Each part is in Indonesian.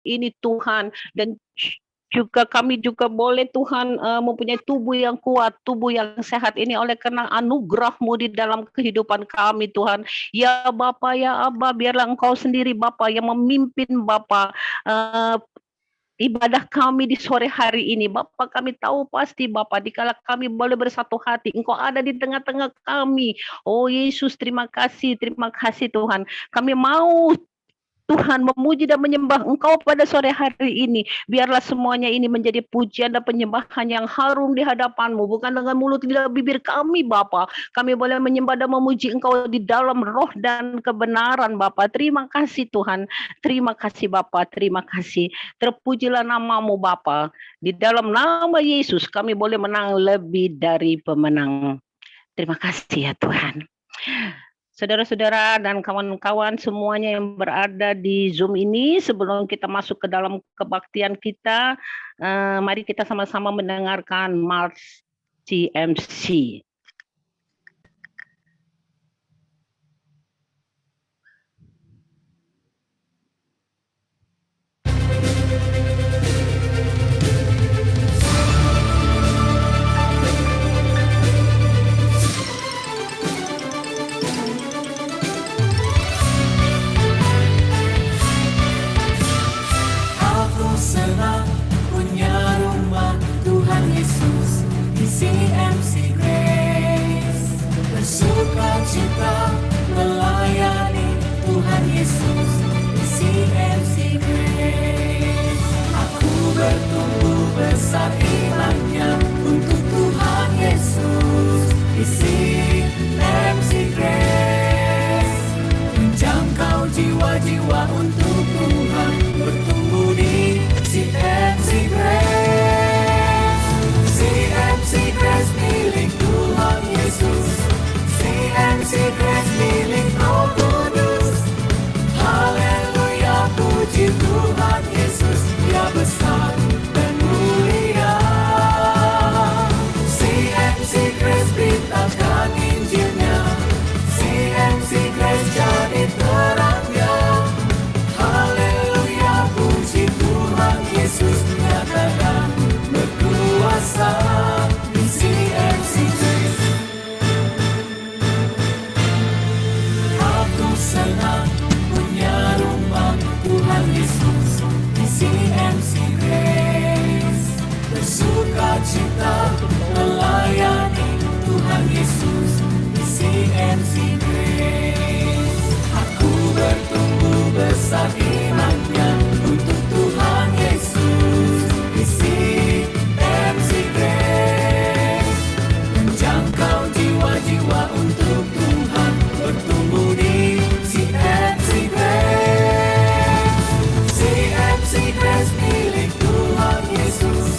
ini Tuhan, dan juga kami juga boleh Tuhan mempunyai tubuh yang kuat, tubuh yang sehat ini oleh karena anugerah-Mu di dalam kehidupan kami Tuhan. Ya Bapa, ya Aba, biarlah Engkau sendiri Bapa yang memimpin Bapa ibadah kami di sore hari ini. Bapak, kami tahu pasti Bapak, dikala kami boleh bersatu hati, Engkau ada di tengah-tengah kami. Oh Yesus, terima kasih Tuhan. Kami mau Tuhan memuji dan menyembah Engkau pada sore hari ini. Biarlah semuanya ini menjadi pujian dan penyembahan yang harum di hadapan-Mu. Bukan dengan mulut dan bibir kami Bapa. Kami boleh menyembah dan memuji Engkau di dalam roh dan kebenaran Bapa. Terima kasih Tuhan. Terima kasih Bapa. Terima kasih. Terpujilah nama-Mu Bapa. Di dalam nama Yesus kami boleh menang lebih dari pemenang. Terima kasih ya Tuhan. Saudara-saudara dan kawan-kawan semuanya yang berada di Zoom ini, sebelum kita masuk ke dalam kebaktian kita, mari kita sama-sama mendengarkan March TMC. CMC Grace bersukacita melayani Tuhan Yesus di CMC Grace. Aku bertumbuh besar imannya untuk Tuhan Yesus di CMC Grace. Menjangkau jiwa-jiwa untuk Tuhan bertumbuh di CMC Grace. CMC Grace milik Tuhan Yesus, CMC Grace milik Roh Kudus. Haleluya, puji Tuhan Yesus, Dia besar dan mulia. CMC Grace beritakan Injilnya, CMC Grace jadi terangnya. Haleluya, puji Tuhan Yesus, nyatakan berkuasa di CMC Grace. Aku senang punya rumah Tuhan Yesus di CMC Grace. Bersukacita melayani Tuhan Yesus di CMC Grace. Aku bertumbuh besar imannya untuk Tuhan Yesus di CMC Grace. Menjangkau jiwa-jiwa untuk Tuhan bertumbuh di CMC Grace. CMC Grace milik Tuhan Yesus,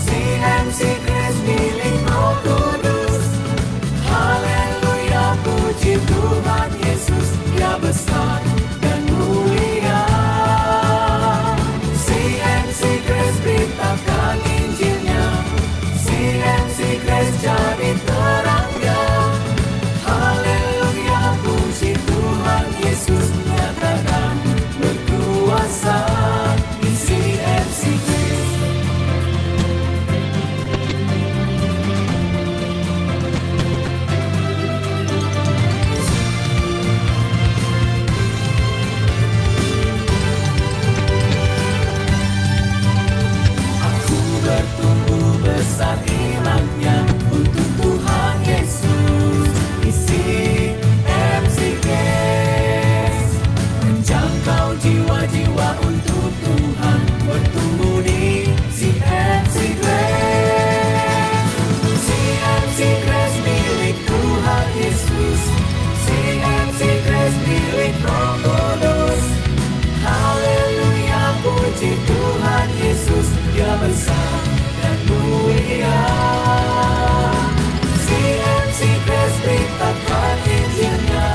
CMC Grace milik Roh Kudus. Haleluya, puji Tuhan Yesus, Dia besar dan mulia. CMC Grace beritakan Injilnya, CMC Grace jadi terangnya. Haleluya, puji Tuhan Yesus, nyatakan berkuasa di CMC Grace. Aku bertumbuh besar imannya untuk Tuhan Yesus di CMC Grace. Menjangkau jiwa-jiwa untuk Tuhan bertumbuh di CMC Grace. CMC Grace milik Tuhan Yesus, CMC Grace milik Roh Kudus. Haleluya, puji Tuhan Yesus, Dia besar dan mulia. CMC Grace beritakan Injilnya,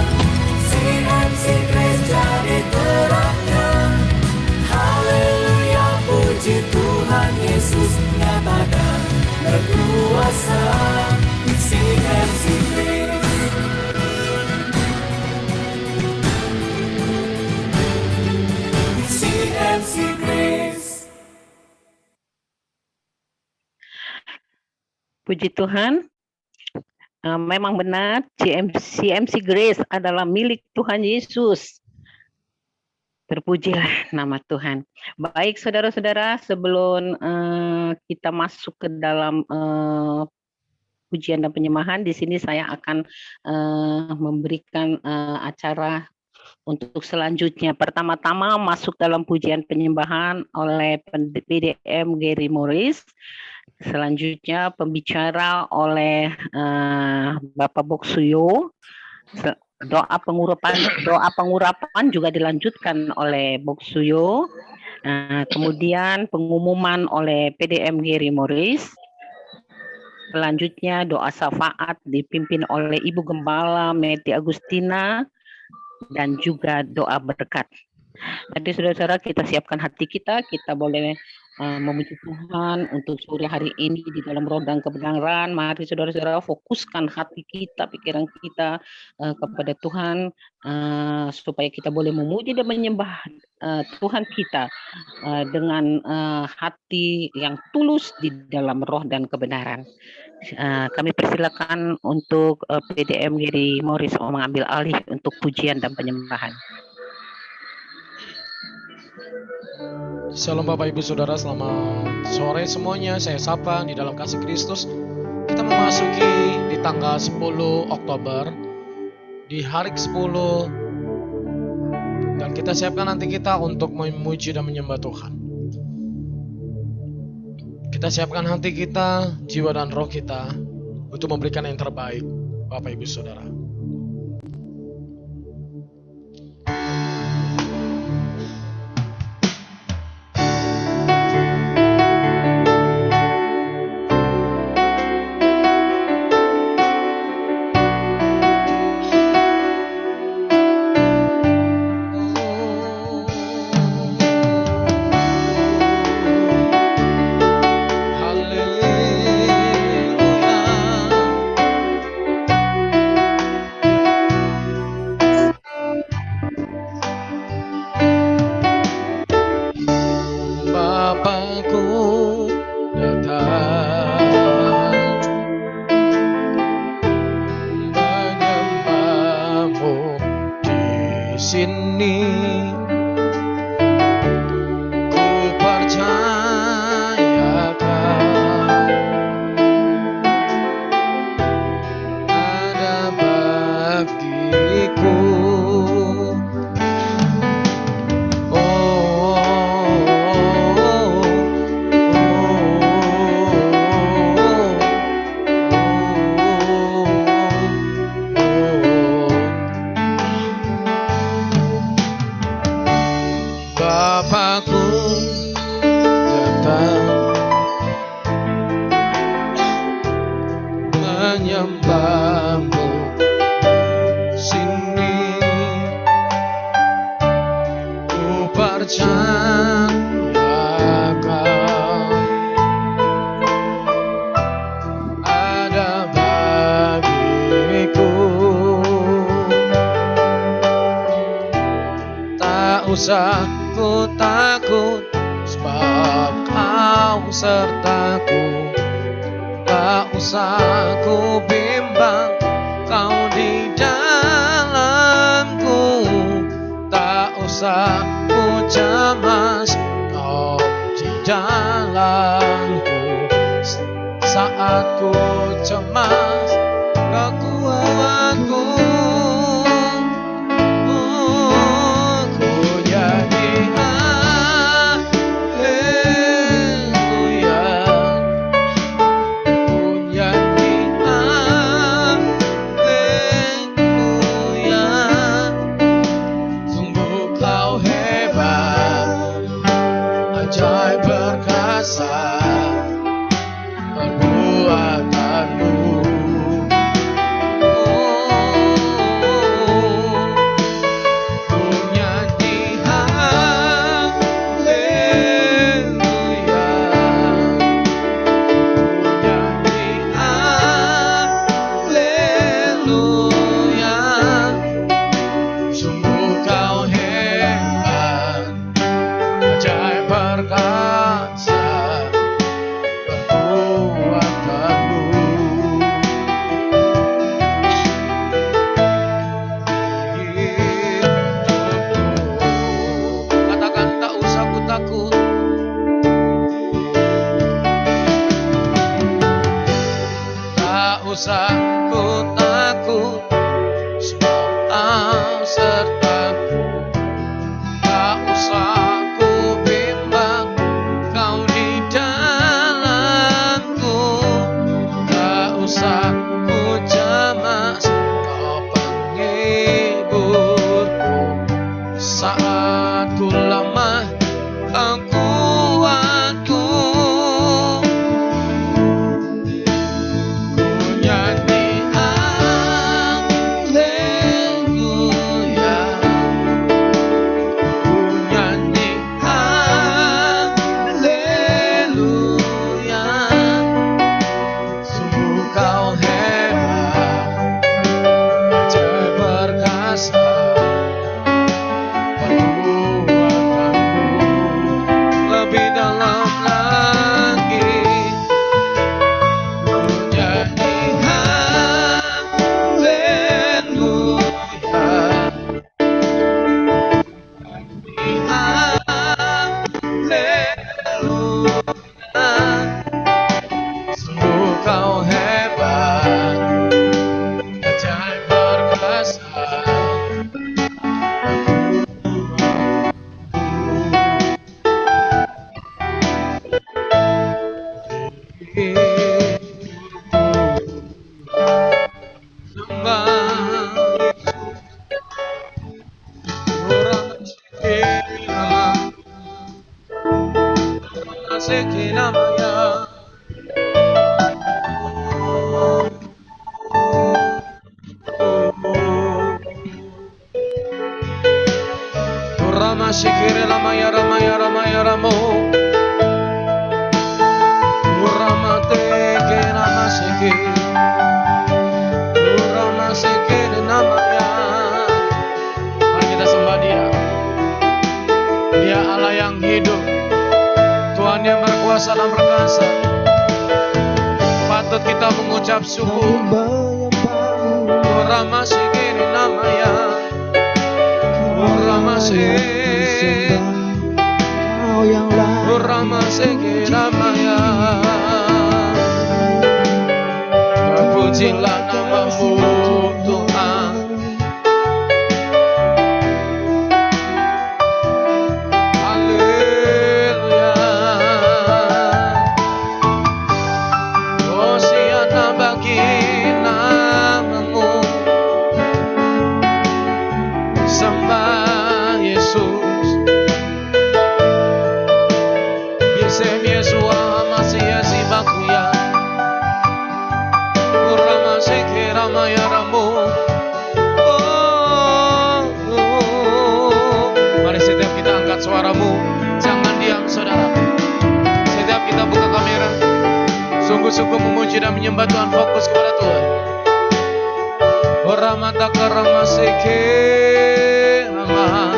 CMC Grace jadi terangnya. Haleluya, puji Tuhan Yesus, nyatakan berkuasa di CMC Grace. Di CMC Grace. Puji Tuhan. Memang benar CMC Grace adalah milik Tuhan Yesus. Terpujilah nama Tuhan. Baik saudara-saudara, sebelum kita masuk ke dalam pujian dan penyembahan, di sini saya akan memberikan acara untuk selanjutnya. Pertama-tama masuk dalam pujian penyembahan oleh PDM Gary Morris. Selanjutnya pembicara oleh Bapak Boksuyo. Doa pengurapan juga dilanjutkan oleh Boksuyo. Kemudian pengumuman oleh PDM Gary Morris. Selanjutnya doa syafaat dipimpin oleh Ibu Gembala Meti Agustina dan juga doa berkat. Jadi saudara-saudara, kita siapkan hati kita boleh memuji Tuhan untuk sore hari ini di dalam roh dan kebenaran. Mari saudara-saudara fokuskan hati kita, pikiran kita kepada Tuhan supaya kita boleh memuji dan menyembah Tuhan kita dengan hati yang tulus di dalam roh dan kebenaran. Kami persilakan untuk PDM Gary Morris mengambil alih untuk pujian dan penyembahan. Shalom Bapak Ibu Saudara, selamat sore semuanya. Saya sapa di dalam kasih Kristus. Kita memasuki di tanggal 10 Oktober, di hari ke-10, dan kita siapkan nanti kita untuk memuji dan menyembah Tuhan. Kita siapkan hati kita, jiwa dan roh kita untuk memberikan yang terbaik, Bapak Ibu Saudara. Ku takut sebab Kau sertaku. Tak usah ku bimbang, Kau di dalamku. Tak usah ku cemas, Kau di dalamku. Saat ku cemas, kekuatanku. takut. Tak usah ku takut, sebab Kau sertaku. Tak usah ku bimbang, Kau di dalamku. Tak usah ku cemas, Kau penghiburku. Saat ku lemah, Kau kuatku. Ku nyanyi haleluya, ku nyanyi haleluya. Sungguh Kau hebat, ajaib perkasa. Perbuatanmu lebih dalam lagi. Ku nyanyi haleluya, haleluya. Sungguh Kau hebat, ajaib perkasa. Mari kita sembah Dia. Dia Allah yang hidup, Tuhan yang berkuasa dan perkasa. Patut kita mengucap syukur. Rama segini namanya, Rama segini, Rama segini namanya. Terpujilah nama-Mu Tuhan. Haleluya. Hosiana bagi nama-Mu. Sembah Yesus. Biasem Yesua masih bakuya. Rama sekira maya ramu. Mari setiap kita angkat suaramu, jangan diam saudara. Setiap kita buka kamera, sungguh-sungguh memuji dan menyembah Tuhan, fokus kepada Tuhan. Rama takarama sekira ma,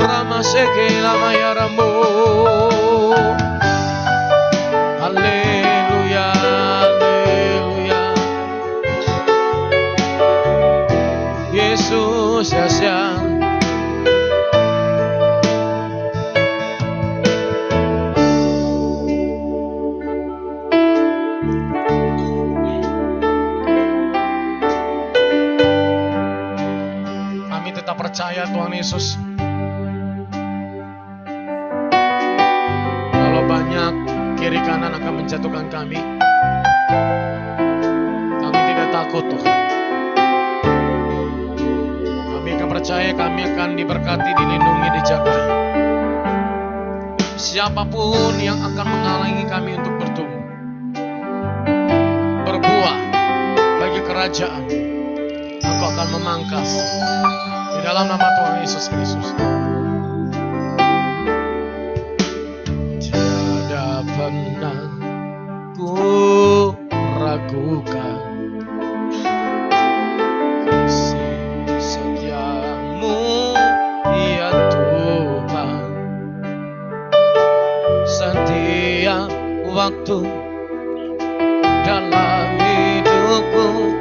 Rama sekira maya ramu. Haleluya, haleluya. Yesus Yasya. Kami tetap percaya Tuhan Yesus. Kalau banyak kiri kanan akan menjatuhkan kami, kami tidak takut Tuhan. Kami akan percaya kami akan diberkati, dilindungi, dijagai. Siapapun yang akan menghalangi kami untuk bertumbuh, berbuah bagi kerajaan, Engkau akan memangkas di dalam nama Tuhan Yesus Kristus. Tiada pernah ku ragukan kasih setiamu, ya Tuhan. Setiap waktu dalam hidupku,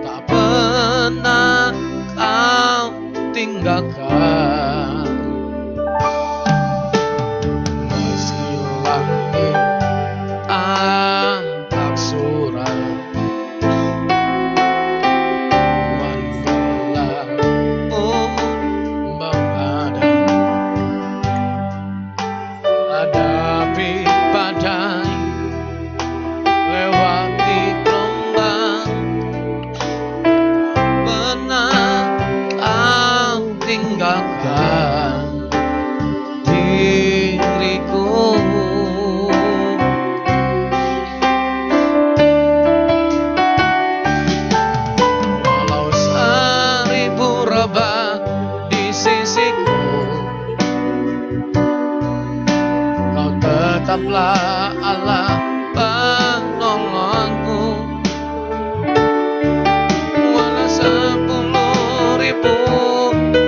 tak pernah Kau tinggalkan. tetaplah Allah penolongku. Walau 10.000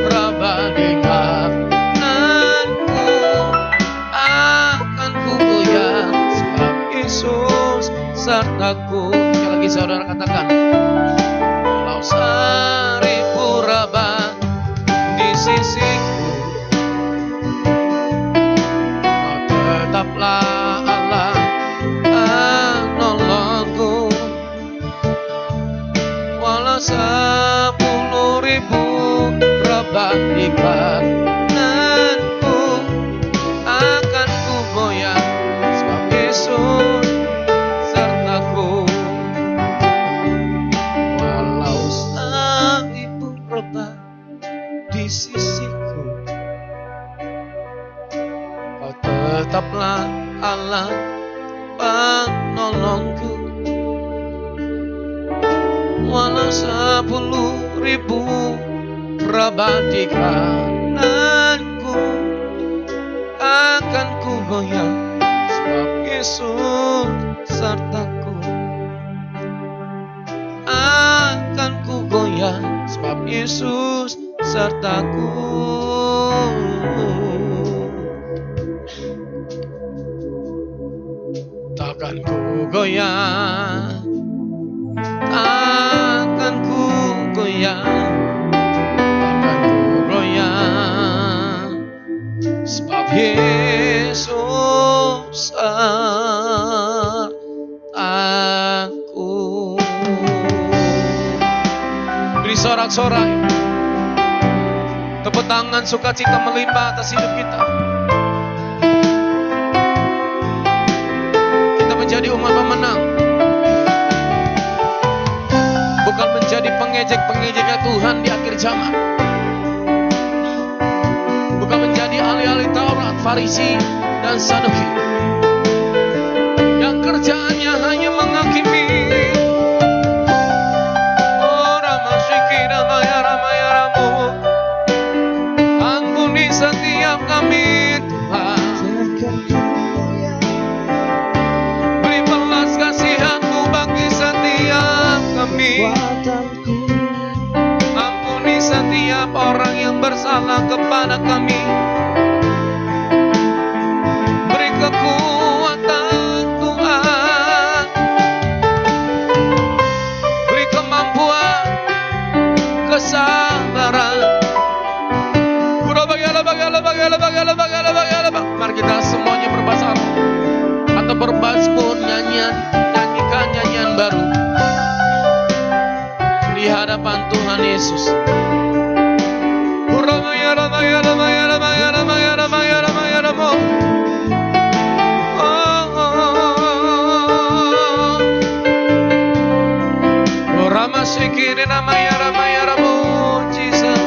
pribadi kananku, akan ku goyang sebab Yesus sertaku. Sekali lagi saudara katakan, walau 1000 rabat di sisiku, kau tetaplah Allah penolongku. Walau 10.000 rabat di kananku, akan ku goyang sebab Yesus sertaku. Walau 1000 rabat di sisiku, kau tetaplah Allah penolongku. Walau 10.000 pribadi kananku, akan ku goyang sebab Yesus sertaku. Akan ku goyang sebab Yesus sertaku. Takkan ku goyang, takkan ku goyang, takkan ku goyang sebab Yesus sertaku. Beri sorak-sorai, tepuk tangan sukacita melimpah atas hidup kita. Kita menjadi umat pemenang, bukan menjadi pengejek-pengejeknya Tuhan di akhir zaman, bukan menjadi ahli-ahli Taurat, Farisi, dan Saduki yang kerjaannya hanya menghakimi. Oh Ramashiki Ramaya Ramaya Ramu, ampuni setiap kami Tuhan, beri belas kasihan-Mu bagi setiap kami. Ampuni setiap orang yang bersalah kepada kami. Beri kekuatan Tuhan, beri kemampuan, kesabaran. Mari kita semuanya berbahasa roh atau berbasmun nyanyikan nyanyian baru di hadapan Tuhan Yesus. Jesus.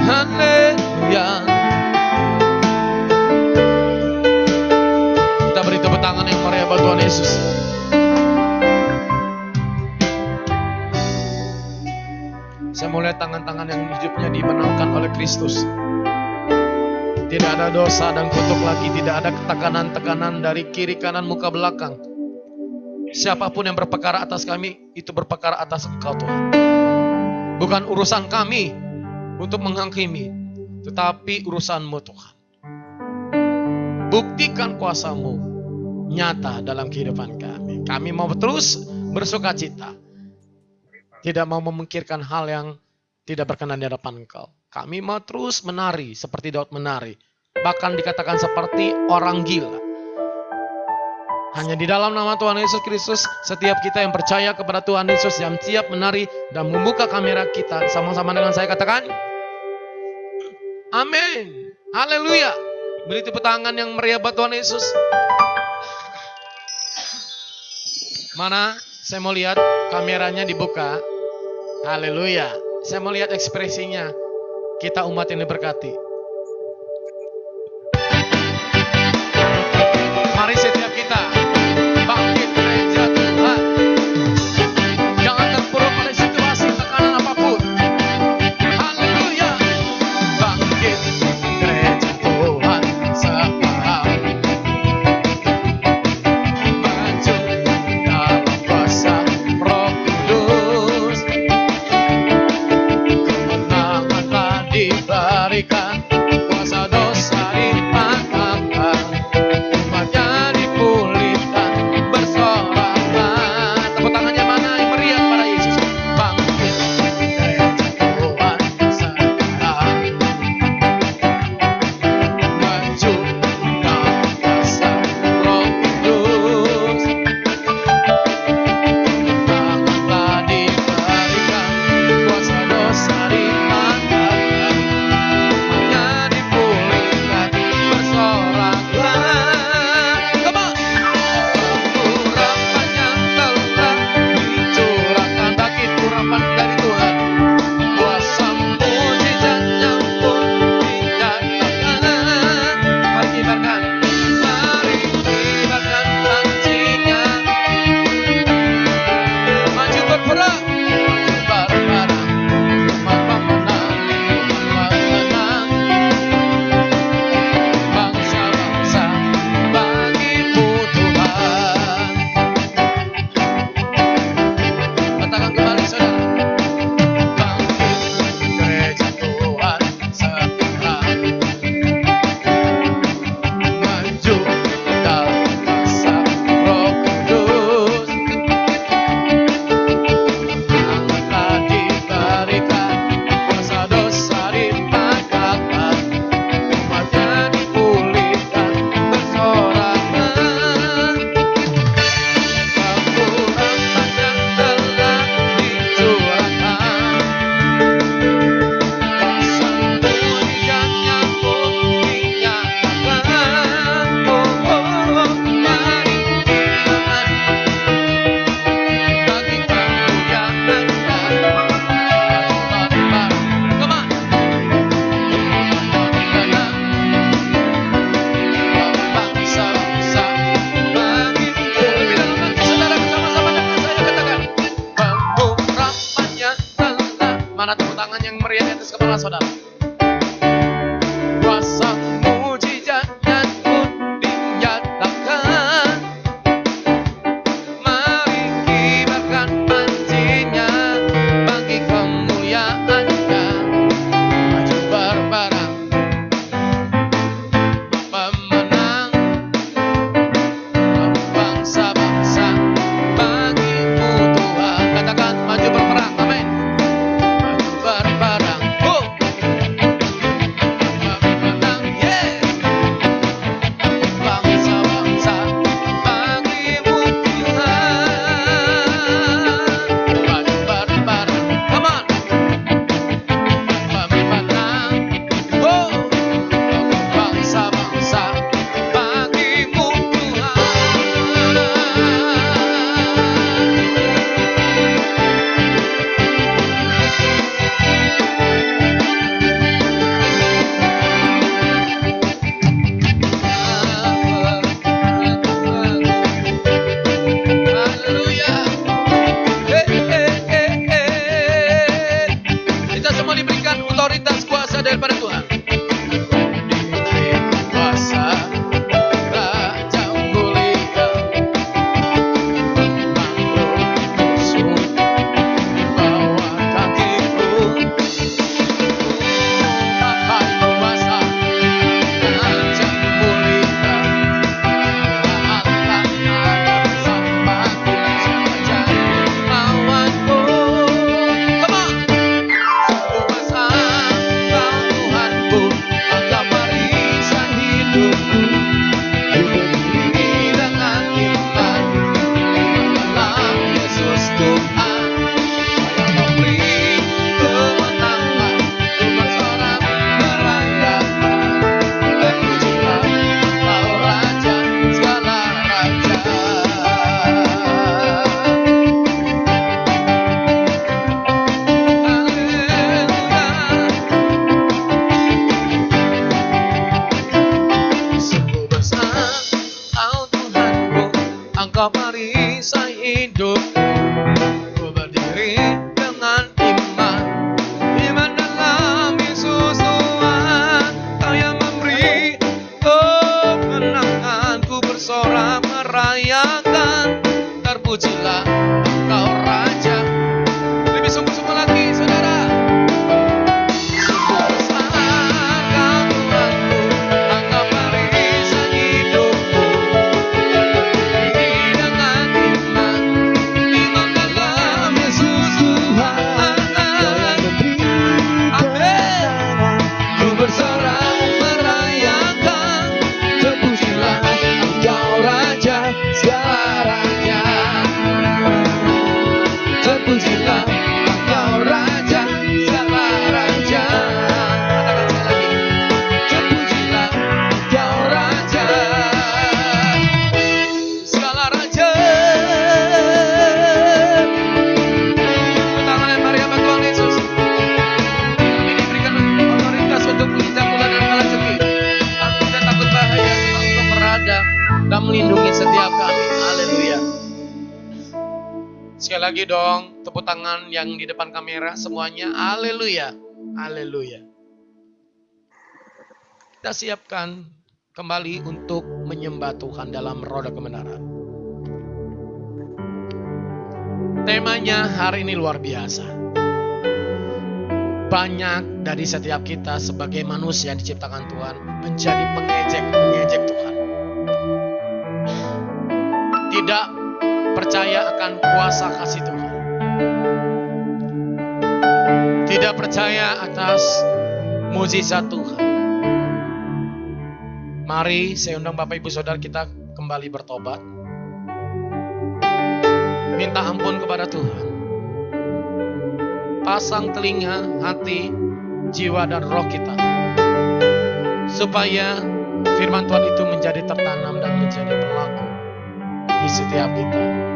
Haleluya. Kita beri tepuk tangan yang meriah buat Tuhan Yesus. Saya mau lihat tangan-tangan yang hidupnya dimenangkan oleh Kristus. Tidak ada dosa dan kutuk lagi, tidak ada tekanan-tekanan dari kiri kanan muka belakang. Siapapun yang berperkara atas kami, itu berperkara atas Engkau Tuhan. Bukan urusan kami untuk menghakimi, tetapi urusan-Mu Tuhan. Buktikan kuasa-Mu nyata dalam kehidupan kami. Kami mau terus bersukacita, tidak mau memikirkan hal yang tidak berkenan di hadapan Engkau. Kami mau terus menari seperti Daud menari, bahkan dikatakan seperti orang gila. Hanya di dalam nama Tuhan Yesus Kristus, setiap kita yang percaya kepada Tuhan Yesus yang siap menari dan membuka kamera kita, sama-sama dengan saya katakan, amin, haleluya. Beri tepuk tangan yang meriah buat Tuhan Yesus. Mana? Saya mau lihat kameranya dibuka. Haleluya. Saya mau lihat ekspresinya. Kita umat yang diberkati. Mari setiap kita bangkit gereja Tuhan. Jangan terpuruk oleh situasi tekanan apapun. Haleluya. Bangkit gereja Tuhan. diberikan, kuasa dosa dipatahkan, umatnya dipulihkan, bersoraklah. Tepuk tangannya mana yang meriah pada Yesus. Bangkit gereja Tuhan sekarang, maju dalam kuasa Roh Kudus. Tanganlah diberikan, kuasa dosa dipatahkan, umatnya dipulihkan, bersoraklah. Come on. Urapannya telah dicurahkan, bagi urapan dari Tuhan. Kuasa mujizatnya pun dinyatakan. Mari kibarkan, mari kibarkan pancinya. Maju berperang, maju bareng-bareng. Umat pemenang, umat pemenang. Bangsa-bangsa bagimu Tuhan. Katakan kembali saudara. Bangkit gereja Tuhan sekarang, maju dalam kuasa Roh Kudus. Tanganlah diberikan, kuasa dosa dipatahkan, umatnya dipulihkan, bersoraklah. Urapannya telah dicurahkan, kuasa mujizatnya pun dinyatakan. Mari kibarkan bagi kemuliaan Allah. Come on. Bangsa-bangsa bagimu. Lebih dalam lagi saudara, bersama-sama dengan saya katakan, pengurapannya telah. Mana tepuk tangan yang meriah di atas kepala saudara? Kuasa mujizatnya pun dinyatakan. Mari kibarkan pancinya, bagi kemuliaannya. Maju bareng-bareng, pemenang. Bangsa-bangsa bagimu Tuhan. Katakan, maju berperang, amin. Maju bareng-bareng, Sekali lagi dong, tepuk tangan yang di depan kamera semuanya. Haleluya. Haleluya. Kita siapkan kembali untuk menyembah Tuhan dalam roda kebenaran. Temanya hari ini luar biasa. Banyak dari setiap kita sebagai manusia yang diciptakan Tuhan menjadi pengejek Tuhan. Tidak percaya akan kuasa kasih Tuhan. Tidak percaya atas mukjizat Tuhan. Mari saya undang Bapak Ibu Saudara kita kembali bertobat. Minta ampun kepada Tuhan. Pasang telinga, hati, jiwa dan roh kita. Supaya firman Tuhan itu menjadi tertanam dan menjadi berlaku di setiap kita.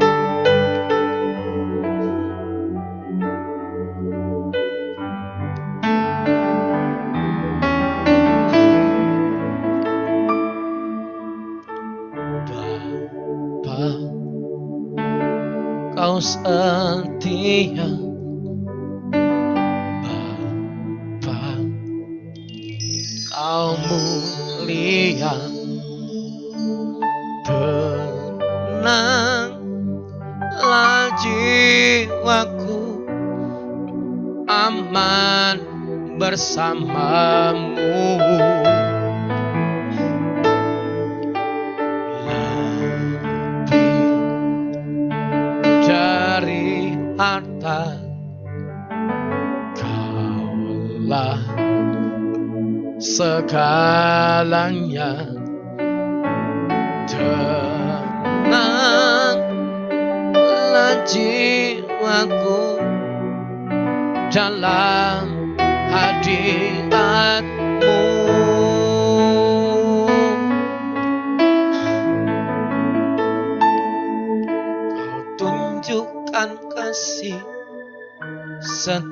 Kau setia, Bapa, Kau mulia, tenanglah jiwaku, aman bersamamu. Harta Kaulah segalanya, tenanglah jiwaku dalam hadirat-Mu. Kau tunjukkan kasih setiamu,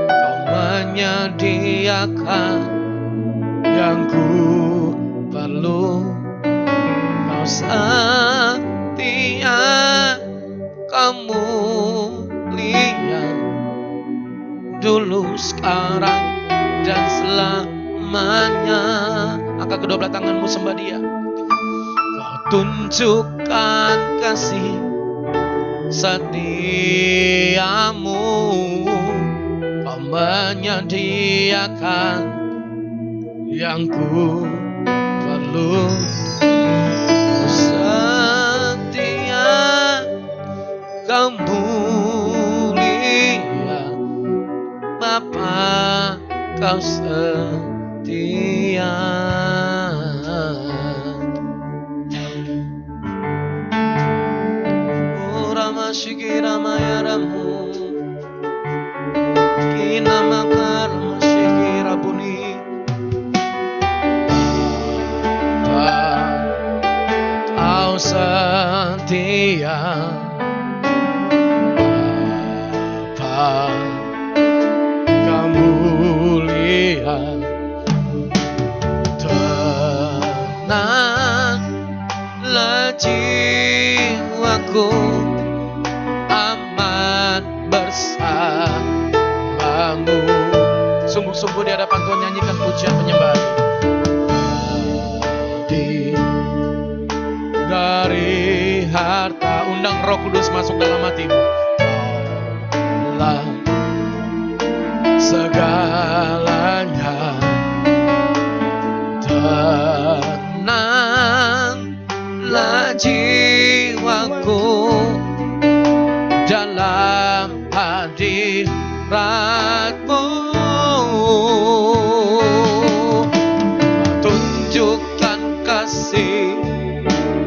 Kau menyediakan yang ku perlu. Kau setia, Kau mulia, dulu, sekarang, dan selamanya. Angkat kedua belah tanganmu, sembah Dia. Kau tunjukkan kasih setiamu, Kau menyediakan yang ku perlu. Kau setia, Kau mulia, Bapa, Kau setia. Shikira mayaramu, kina makar shikira buni. Kau setia, Bapa, Kau mulia, tenanglah jiwaku, bersamamu. Sungguh-sungguh di hadapan Tuhan nyanyikan pujian penyembahan. Dari harta, undang Roh Kudus masuk dalam hatimu. Kaulah segalanya, tenanglah jiwaku dalam hadirat-Mu. Tunjukkan kasih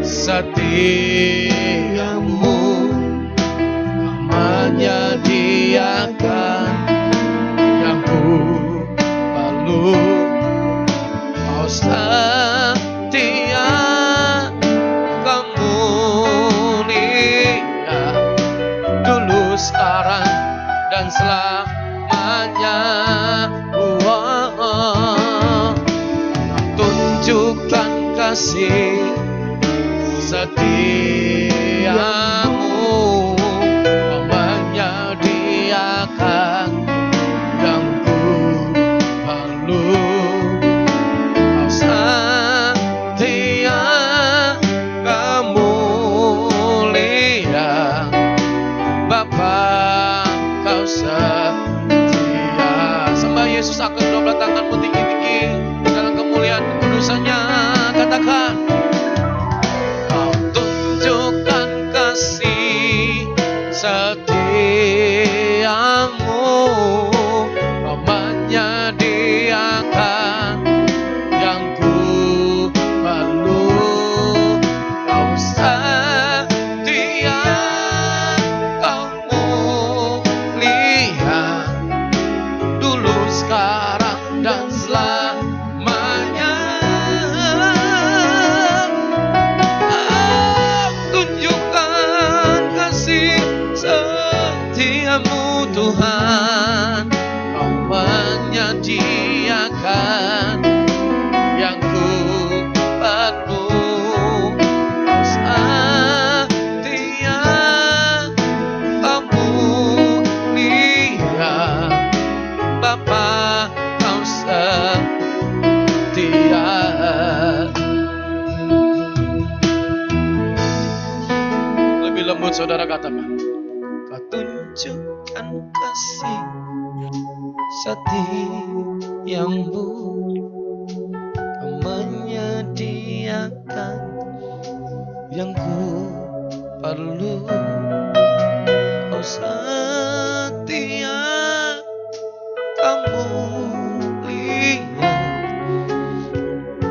setiamu, Kau menyediakan yang ku perlu. Kau setia, Kau mulia, dulu, sekarang, dan selamanya. Tunjukkan kasih setiamu, setiamu, Kau menyediakan yang ku perlu. Kau setia, Kau mulia, Bapa, Kau setia. Sembah Yesus, angkat kedua belah tanganmu tinggi-tinggi dalam kemuliaan kudusannya. Katakan, Kau tunjukkan kasih setiamu, Kau menyediakan yang ku perlu. Kau setia, Kau mulia, dulu, sekarang, dan selamanya. Tunjukkan kasih setiamu Tuhan, Kau menyediakan yang ku perlu. Kau setia, Kau mulia, Bapa, Kau setia. Lebih lembut saudara katakan, Kau tunjukkan kasih setiamu, Kau menyediakan yang ku perlu. Kau setia, Kau mulia,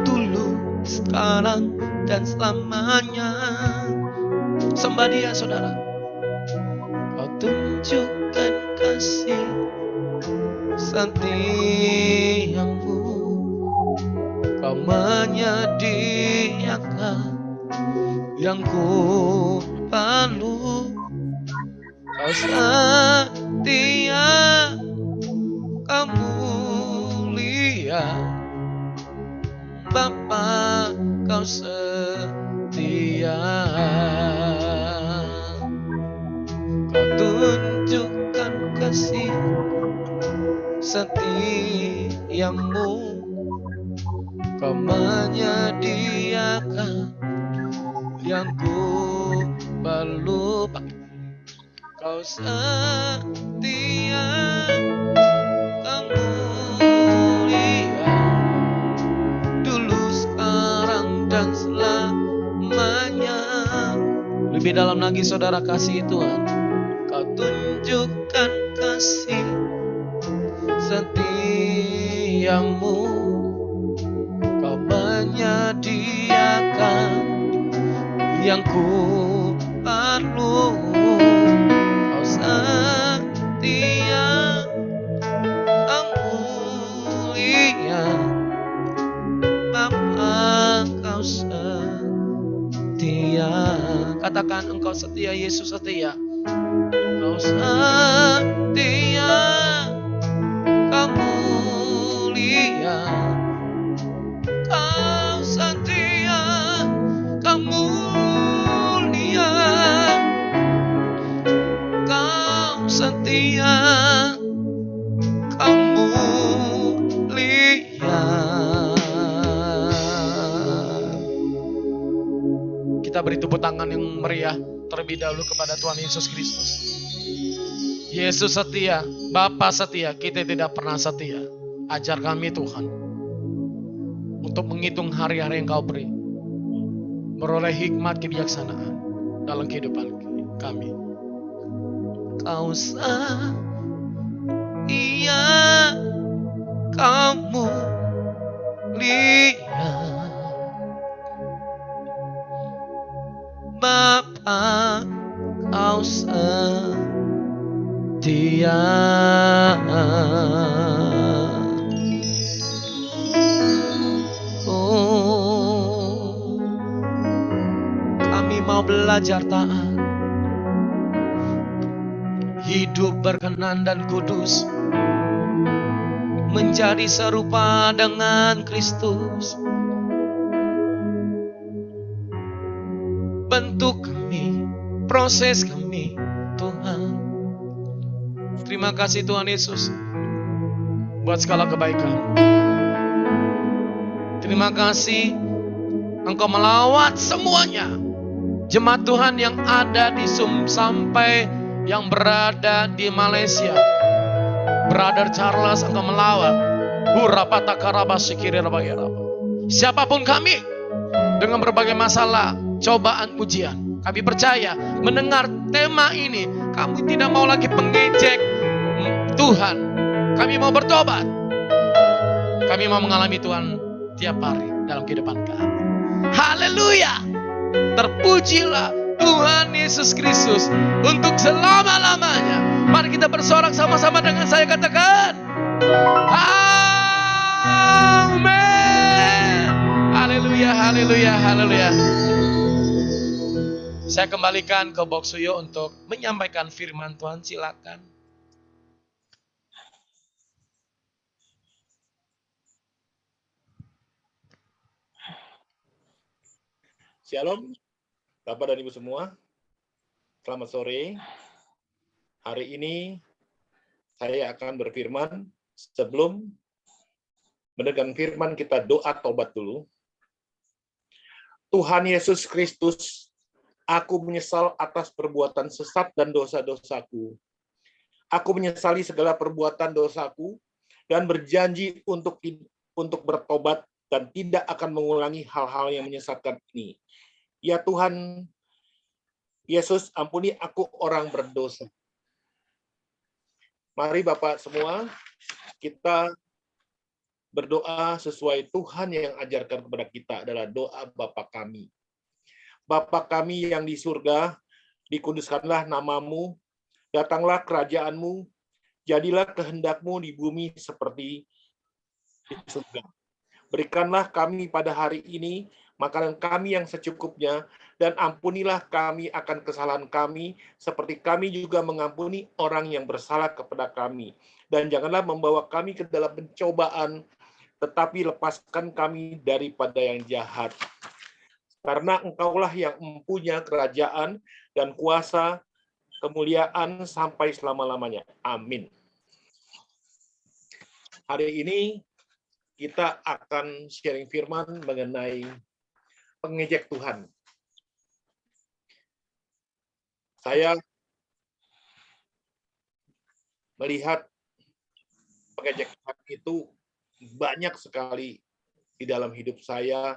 dulu, sekarang, dan selamanya. Sembah Dia saudara. Kau tunjukkan kasih setiamu, Kau menyediakan yang ku perlu. Kau setia, Kau mulia, Bapa, Kau setia. Kau tunjukkan kasih setiamu, Kau menyediakan yang ku perlu. Kau setia, Kau mulia, dulu, sekarang, dan selamanya. Lebih dalam lagi saudara, kasih Tuhan. Kau tunjukkan kasih setiamu, Kau menyediakan yang ku perlu. Kau setia, Kau mulia, Bapa, Kau setia. Katakan, Engkau setia, Yesus setia. Kau setia, Kau mulia, Kau setia, Kau mulia, Kau setia, Kau mulia. Kita beri tepuk tangan yang meriah terlebih dahulu kepada Tuhan Yesus Kristus. Yesus setia, Bapa setia, kita tidak pernah setia. Ajar kami Tuhan untuk menghitung hari-hari yang Kau beri, meroleh hikmat kebijaksanaan dalam kehidupan kami. Kau setia, Kau mulia, Bapa, Kau setia. Oh, kami mau belajar taat, hidup berkenan dan kudus, menjadi serupa dengan Kristus. Bentuk kami proses kami, Tuhan. Terima kasih Tuhan Yesus buat segala kebaikan. Terima kasih Engkau melawat semuanya. Jemaat Tuhan yang ada di Zoom sampai yang berada di Malaysia. Brother Charles, Engkau melawat. Siapapun kami dengan berbagai masalah, cobaan, ujian, kami percaya mendengar tema ini, kami tidak mau lagi mengejek Tuhan. Kami mau bertobat. Kami mau mengalami Tuhan tiap hari dalam kehidupan kami. Haleluya. Terpujilah Tuhan Yesus Kristus untuk selama-lamanya. Mari kita bersorak sama-sama dengan saya katakan. Amin. Haleluya, haleluya, haleluya. Saya kembalikan ke Bok Suyo untuk menyampaikan firman Tuhan. Silakan. Shalom, Bapak dan Ibu semua. Selamat sore. Hari ini saya akan berfirman. Sebelum mendengarkan firman, kita doa tobat dulu. Tuhan Yesus Kristus, aku menyesal atas perbuatan sesat dan dosa-dosaku. Aku menyesali segala perbuatan dosaku dan berjanji untuk bertobat dan tidak akan mengulangi hal-hal yang menyesatkan ini. Ya Tuhan Yesus, ampuni aku orang berdosa. Mari Bapak semua, kita berdoa sesuai Tuhan yang ajarkan kepada kita adalah doa Bapa kami. Bapa kami yang di surga, dikuduskanlah namamu, datanglah kerajaanmu, jadilah kehendakmu di bumi seperti di surga. Berikanlah kami pada hari ini makanan kami yang secukupnya, dan ampunilah kami akan kesalahan kami, seperti kami juga mengampuni orang yang bersalah kepada kami. Dan janganlah membawa kami ke dalam pencobaan, tetapi lepaskan kami daripada yang jahat. Karena Engkaulah yang mempunyai kerajaan dan kuasa, kemuliaan sampai selama-lamanya. Amin. Hari ini kita akan sharing firman mengenai pengejek Tuhan. Saya melihat pengejek Tuhan itu banyak sekali di dalam hidup saya.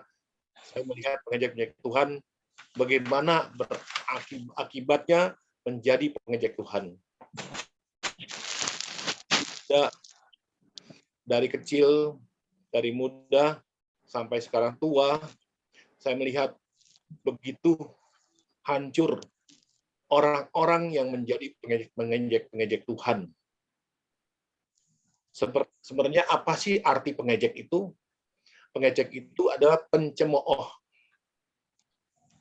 Saya melihat pengejek Tuhan bagaimana akibatnya menjadi pengejek Tuhan. Dari kecil, dari muda sampai sekarang tua, saya melihat begitu hancur orang-orang yang menjadi pengejek Tuhan. Sebenarnya apa sih arti pengejek itu? Pengejek itu adalah pencemooh.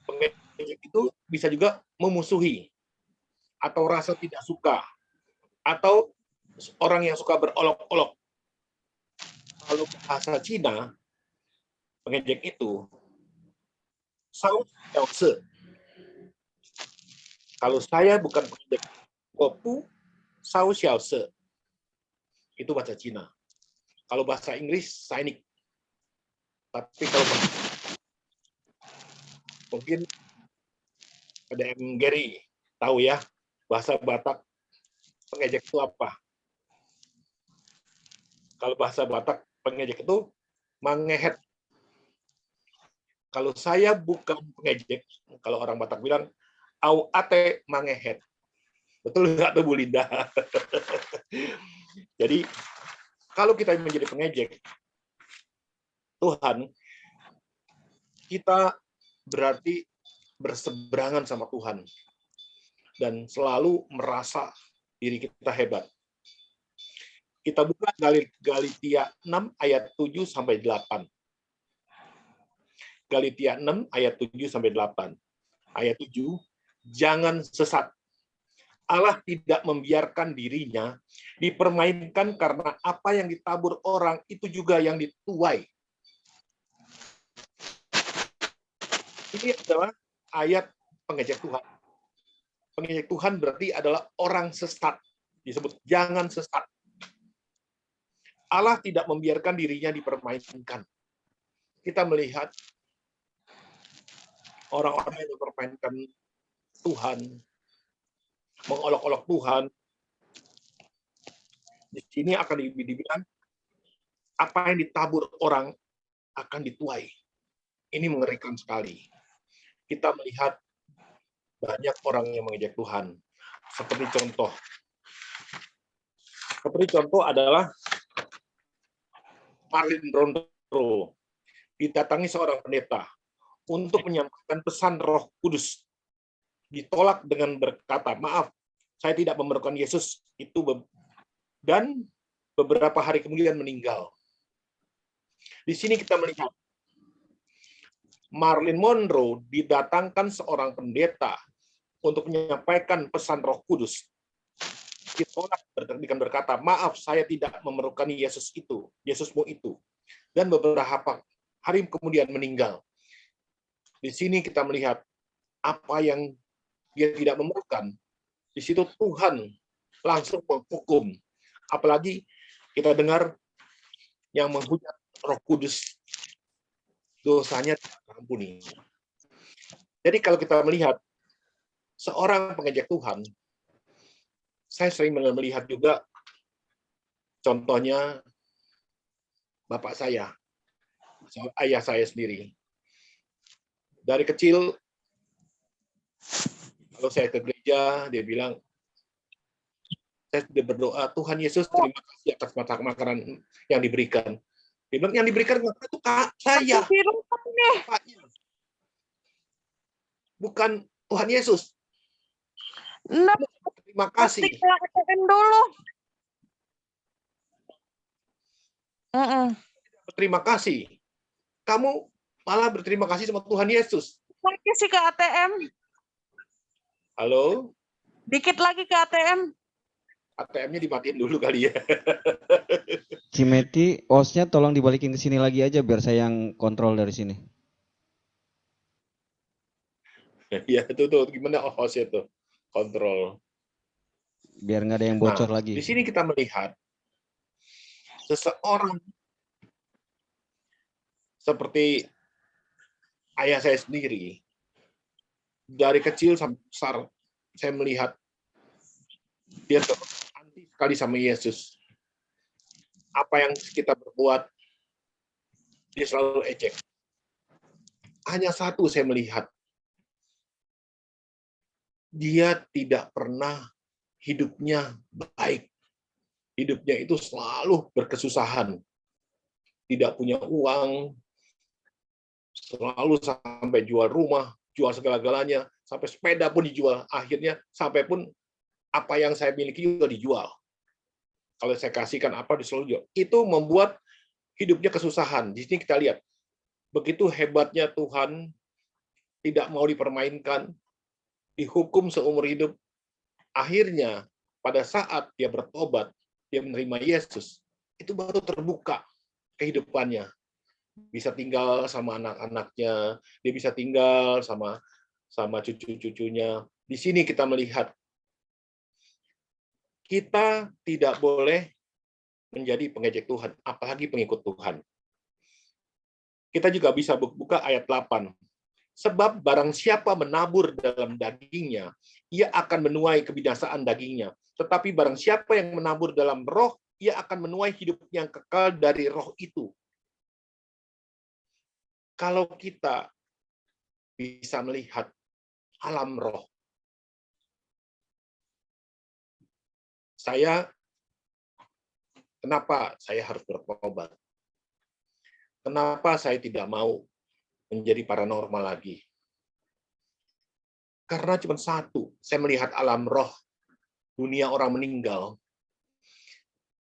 Pengejek itu bisa juga memusuhi, atau rasa tidak suka, atau orang yang suka berolok-olok. Kalau bahasa Cina, pengejek itu Sao Xiao Se. Kalau saya bukan pengejek, Wopu Sao Xiao Se. Itu bahasa Cina. Kalau bahasa Inggris, Sainik. Tapi kalau mungkin ada yang Gary tahu ya, bahasa Batak pengejek itu apa? Kalau bahasa Batak pengejek itu mangehet. Kalau saya bukan pengejek, kalau orang Batak bilang, au ate mangehet. Betul nggak tuh Bu Linda? Jadi, kalau kita menjadi pengejek Tuhan, kita berarti berseberangan sama Tuhan. Dan selalu merasa diri kita hebat. Kita buka Galatia 6 ayat 7 sampai 8. Galatia 6 ayat 7 sampai 8. Ayat 7, jangan sesat. Allah tidak membiarkan dirinya dipermainkan karena apa yang ditabur orang itu juga yang dituai. Ini adalah ayat pengejek Tuhan. Pengejek Tuhan berarti adalah orang sesat. Disebut jangan sesat. Allah tidak membiarkan dirinya dipermainkan. Kita melihat orang-orang yang mempermainkan Tuhan, mengolok-olok Tuhan. Di sini akan dibilang apa yang ditabur orang akan dituai. Ini mengerikan sekali. Kita melihat banyak orang yang mengejek Tuhan. Seperti contoh adalah Marlin Monroe didatangi seorang pendeta untuk menyampaikan pesan Roh Kudus. Ditolak dengan berkata, maaf, saya tidak memerlukan Yesus. Dan beberapa hari kemudian meninggal. Di sini kita melihat Marlin Monroe didatangkan seorang pendeta untuk menyampaikan pesan Roh Kudus. Ditolak dengan berkata, maaf, saya tidak memerlukan Yesusmu itu. Dan beberapa hari kemudian meninggal. Di sini kita melihat apa yang dia tidak memerlukan. Di situ Tuhan langsung menghukum. Apalagi kita dengar yang menghujat Roh Kudus, dosanya tidak terampuni. Jadi kalau kita melihat seorang pengejek Tuhan, saya sering melihat juga contohnya bapak saya, ayah saya sendiri. Dari kecil, kalau saya ke gereja, dia bilang, saya sudah berdoa, Tuhan Yesus terima kasih atas makanan yang diberikan. Dia bilang, yang diberikan itu saya. Bapaknya. Bukan Tuhan Yesus. Terima kasih. Dulu. Berterima kasih. Kamu malah berterima kasih sama Tuhan Yesus. Lagi sih ke ATM. Halo? Dikit lagi ke ATM. ATM-nya dimatiin dulu kali ya. Cimeti, OS-nya tolong dibalikin ke sini lagi aja biar saya yang kontrol dari sini. Ya, itu tuh gimana host-nya tuh? Kontrol. Biar nggak ada yang bocor lagi. Di sini kita melihat seseorang seperti ayah saya sendiri. Dari kecil sampai besar, saya melihat dia anti sekali sama Yesus. Apa yang kita berbuat, dia selalu ejek. Hanya satu saya melihat, dia tidak pernah hidupnya baik. Hidupnya itu selalu berkesusahan. Tidak punya uang, selalu sampai jual rumah, jual segala-galanya, sampai sepeda pun dijual. Akhirnya sampai pun apa yang saya miliki juga dijual. Kalau saya kasihkan apa, selalu jual. Itu membuat hidupnya kesusahan. Di sini kita lihat, begitu hebatnya Tuhan, tidak mau dipermainkan, dihukum seumur hidup. Akhirnya, pada saat dia bertobat, dia menerima Yesus, itu baru terbuka kehidupannya. Bisa tinggal sama anak-anaknya, dia bisa tinggal sama cucu-cucunya. Di sini kita melihat kita tidak boleh menjadi pengejek Tuhan, apalagi pengikut Tuhan. Kita juga bisa buka ayat 8. Sebab barang siapa menabur dalam dagingnya, ia akan menuai kebinasaan dagingnya. Tetapi barang siapa yang menabur dalam roh, ia akan menuai hidup yang kekal dari roh itu. Kalau kita bisa melihat alam roh, kenapa saya harus bertobat? Kenapa saya tidak mau menjadi paranormal lagi? Karena cuma satu, saya melihat alam roh, dunia orang meninggal.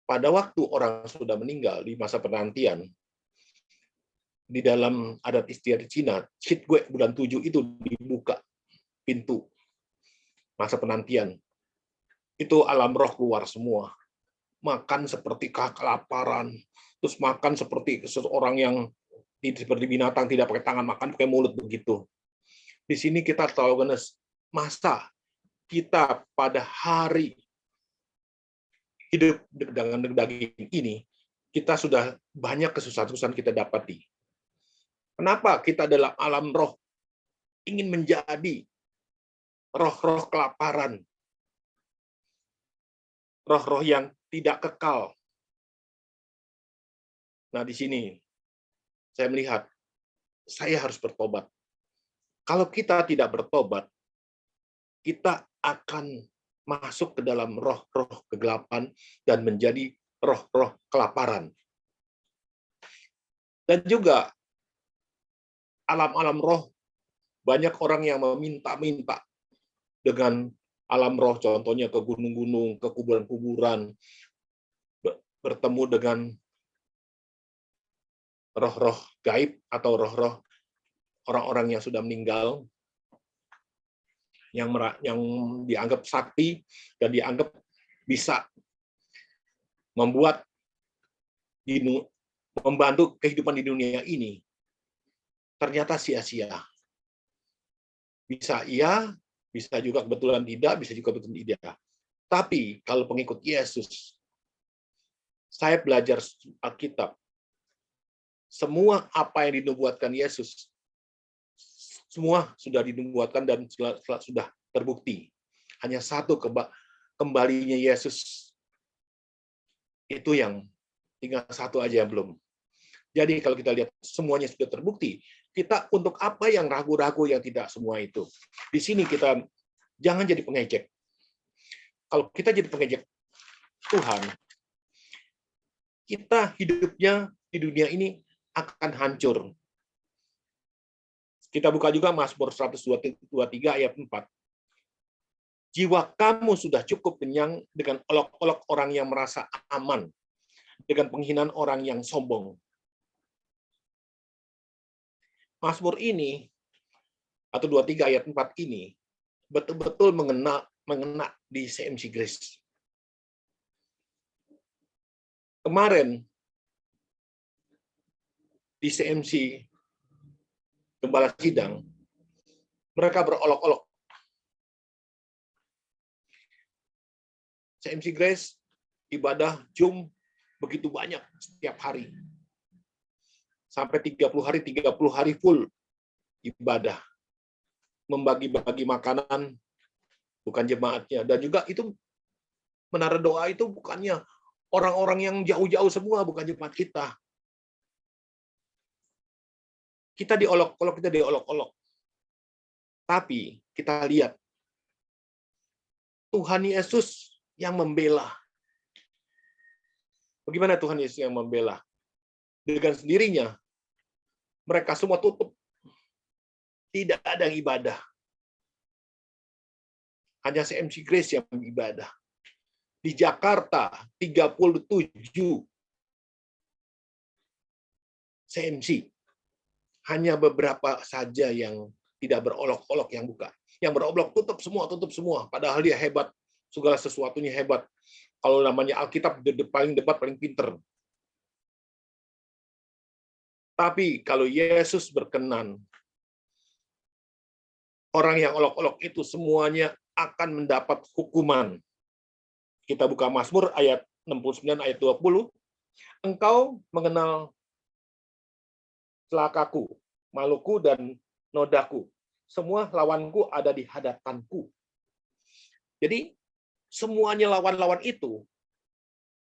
Pada waktu orang sudah meninggal di masa penantian, di dalam adat istiadat Cina, Shitgue bulan 7 itu dibuka pintu masa penantian. Itu alam roh keluar semua. Makan seperti kelaparan, terus makan seperti seseorang yang seperti binatang, tidak pakai tangan, makan pakai mulut begitu. Di sini kita tahu masa kita pada hari hidup dengan daging ini, kita sudah banyak kesusahan-kesusahan kita dapati. Kenapa kita dalam alam roh ingin menjadi roh-roh kelaparan, roh-roh yang tidak kekal. Nah, di sini saya melihat saya harus bertobat. Kalau kita tidak bertobat, kita akan masuk ke dalam roh-roh kegelapan dan menjadi roh-roh kelaparan. Dan juga alam-alam roh, banyak orang yang meminta-minta dengan alam roh, contohnya ke gunung-gunung, ke kuburan-kuburan, bertemu dengan roh-roh gaib atau roh-roh orang-orang yang sudah meninggal, yang dianggap sakti dan dianggap bisa membantu kehidupan di dunia ini, ternyata sia-sia. Bisa iya, bisa juga kebetulan tidak, bisa juga kebetulan tidak. Tapi kalau pengikut Yesus, saya belajar Alkitab, semua apa yang dinubuatkan Yesus, semua sudah dinubuatkan dan sudah terbukti. Hanya satu kembalinya Yesus. Itu yang tinggal satu aja yang belum. Jadi kalau kita lihat semuanya sudah terbukti, kita untuk apa yang ragu-ragu yang tidak semua itu. Di sini kita jangan jadi pengejek. Kalau kita jadi pengejek Tuhan, kita hidupnya di dunia ini akan hancur. Kita buka juga Mazmur 123 ayat 4. Jiwa kamu sudah cukup kenyang dengan olok-olok orang yang merasa aman, dengan penghinaan orang yang sombong. Mazmur ini, atau 23 ayat 4 ini, betul-betul mengena di CMC Grace. Kemarin, di CMC Gembala Sidang, mereka berolok-olok. CMC Grace, ibadah Zoom begitu banyak setiap hari. Sampai 30 hari full ibadah. Membagi-bagi makanan, bukan jemaatnya. Dan juga itu menara doa itu bukannya orang-orang yang jauh-jauh semua, bukan jemaat kita. Kita diolok-olok. Tapi kita lihat, Tuhan Yesus yang membela. Bagaimana Tuhan Yesus yang membela? Dengan sendirinya, mereka semua tutup. Tidak ada yang ibadah. Hanya CMC Grace yang ibadah. Di Jakarta, 37 CMC. Hanya beberapa saja yang tidak berolok-olok yang buka. Yang berolok tutup semua. Padahal dia hebat. Segala sesuatunya hebat. Kalau namanya Alkitab, paling pinter. Tapi kalau Yesus berkenan, orang yang olok-olok itu semuanya akan mendapat hukuman. Kita buka Mazmur ayat 69 ayat 20. Engkau mengenal celakaku, maluku dan nodaku. Semua lawanku ada di hadapanku. Jadi semuanya lawan-lawan itu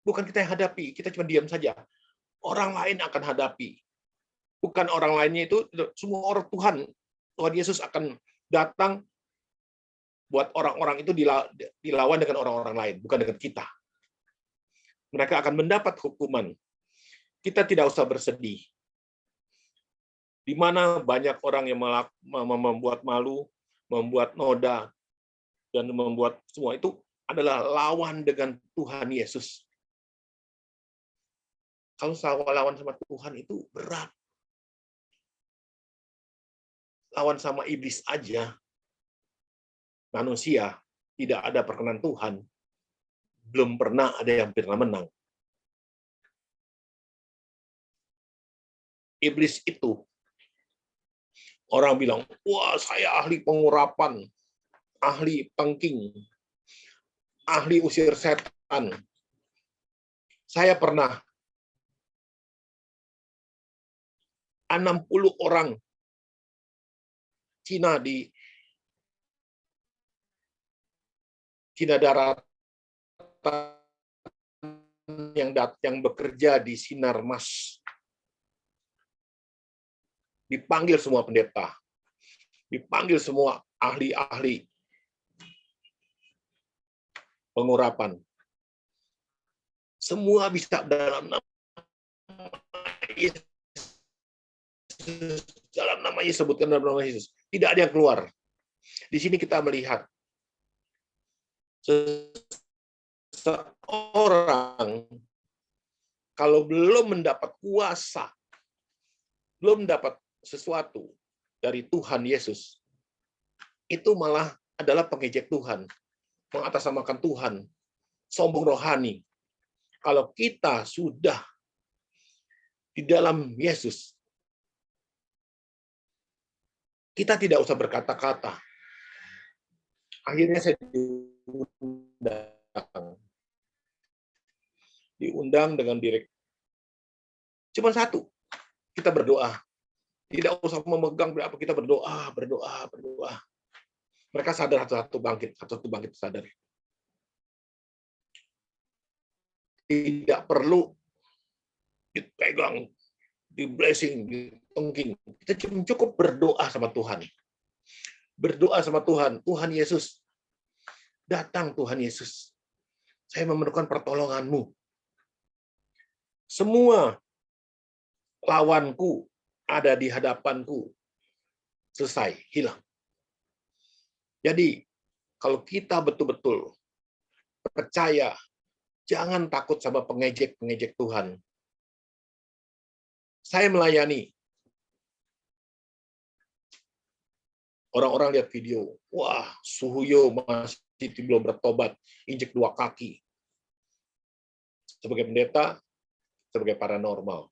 bukan kita yang hadapi, kita cuma diam saja. Orang lain akan hadapi. Bukan orang lainnya itu, semua orang Tuhan Yesus akan datang buat orang-orang itu dilawan dengan orang-orang lain, bukan dengan kita. Mereka akan mendapat hukuman. Kita tidak usah bersedih. Di mana banyak orang yang membuat malu, membuat noda, dan membuat semua itu adalah lawan dengan Tuhan Yesus. Kalau lawan sama Tuhan itu berat. Lawan sama iblis aja, manusia tidak ada perkenan Tuhan, belum pernah ada yang pernah menang. Iblis itu, orang bilang, wah saya ahli pengurapan, ahli pengking, ahli usir setan. Saya pernah 60 orang Cina di Cina daratan yang bekerja di Sinar Mas. Dipanggil semua pendeta, dipanggil semua ahli-ahli pengurapan. Semua bisa dalam nama Yesus, dalam nama Yesus, sebutkan dalam nama Yesus. Tidak ada yang keluar. Di sini kita melihat seseorang kalau belum mendapat kuasa, belum mendapat sesuatu dari Tuhan Yesus, itu malah adalah pengejek Tuhan, mengatasnamakan Tuhan, sombong rohani. Kalau kita sudah di dalam Yesus, kita tidak usah berkata-kata. Akhirnya saya diundang dengan direk. Cuma satu, kita berdoa. Tidak usah memegang berapa, kita berdoa. Mereka sadar satu-satu bangkit sadar. Tidak perlu dipegang, di blessing, di pengking. Kita cukup berdoa sama Tuhan. Berdoa sama Tuhan. Tuhan Yesus, datang Tuhan Yesus. Saya memerlukan pertolongan-Mu. Semua lawanku ada di hadapanku. Selesai, hilang. Jadi, kalau kita betul-betul percaya, jangan takut sama pengejek-pengejek Tuhan. Saya melayani. Orang-orang lihat video. Wah, Suhuyo masih belum bertobat. Injek 2 kaki. Sebagai pendeta, sebagai paranormal.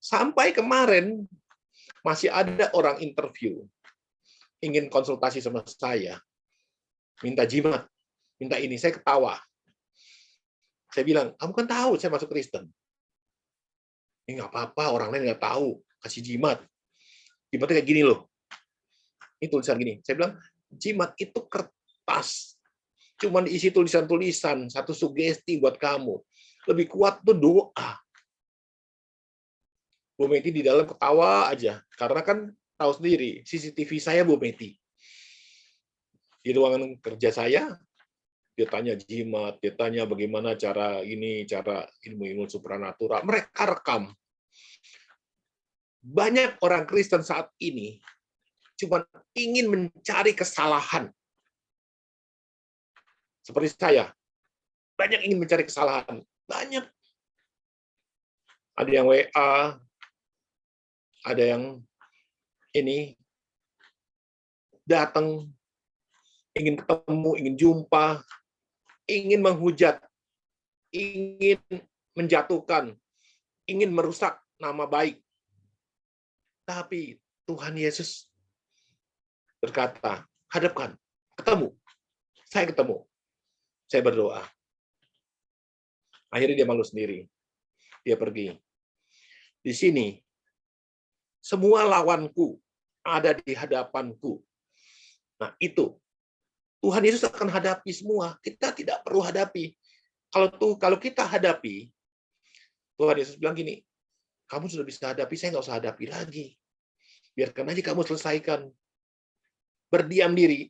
Sampai kemarin, masih ada orang interview. Ingin konsultasi sama saya. Minta jimat. Minta ini. Saya ketawa. Saya bilang, kamu kan tahu saya masuk Kristen. Ini nggak apa-apa, orang lain nggak tahu. Kasih jimat. Jimatnya kayak gini loh. Ini tulisan gini. Saya bilang, jimat itu kertas. Cuman isi tulisan-tulisan. Satu sugesti buat kamu. Lebih kuat tuh doa. Bu Meti di dalam ketawa aja. Karena kan tahu sendiri, CCTV saya Bu Meti. Di ruangan kerja saya, dia tanya jimat, dia tanya bagaimana cara ini, cara ilmu-ilmu supranatural. Mereka rekam. Banyak orang Kristen saat ini cuma ingin mencari kesalahan. Seperti saya. Banyak ingin mencari kesalahan. Banyak. Ada yang WA, ada yang ini datang, ingin ketemu, ingin jumpa, ingin menghujat, ingin menjatuhkan, ingin merusak nama baik. Tapi Tuhan Yesus berkata, hadapkan, ketemu. Saya berdoa. Akhirnya dia malu sendiri. Dia pergi. Di sini, semua lawanku ada di hadapanku. Nah, itu. Tuhan Yesus akan hadapi semua. Kita tidak perlu hadapi. Kalau kita hadapi, Tuhan Yesus bilang gini, kamu sudah bisa hadapi, saya nggak usah hadapi lagi. Biarkan aja kamu selesaikan. Berdiam diri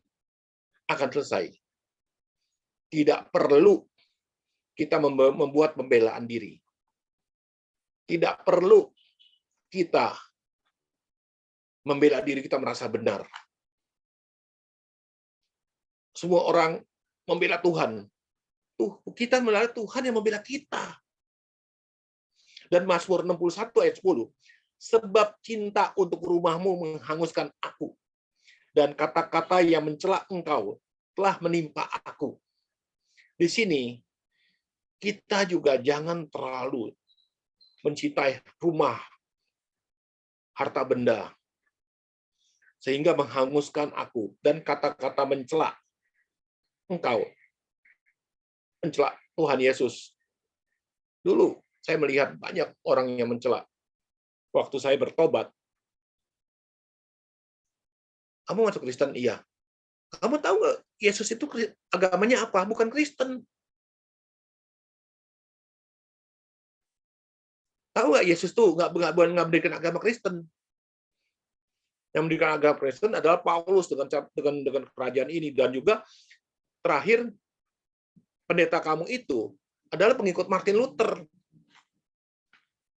akan selesai. Tidak perlu kita membuat pembelaan diri. Tidak perlu kita membela diri kita merasa benar. Semua orang membela Tuhan. Kita membela Tuhan yang membela kita. Dan Mazmur 61 ayat 10. Sebab cinta untuk rumahmu menghanguskan aku. Dan kata-kata yang mencela engkau telah menimpa aku. Di sini, kita juga jangan terlalu mencintai rumah, harta benda. sehingga menghanguskan aku, dan kata-kata mencela engkau, mencela Tuhan Yesus. Dulu saya melihat banyak orang yang mencela. Waktu saya bertobat, kamu masuk Kristen? Iya. Kamu tahu nggak Yesus itu agamanya apa? Bukan Kristen. Tahu nggak Yesus tuh nggak mendirikan agama Kristen. Yang mendirikan agama Kristen adalah Paulus dengan kerajaan ini, dan juga terakhir pendeta kamu itu adalah pengikut Martin Luther.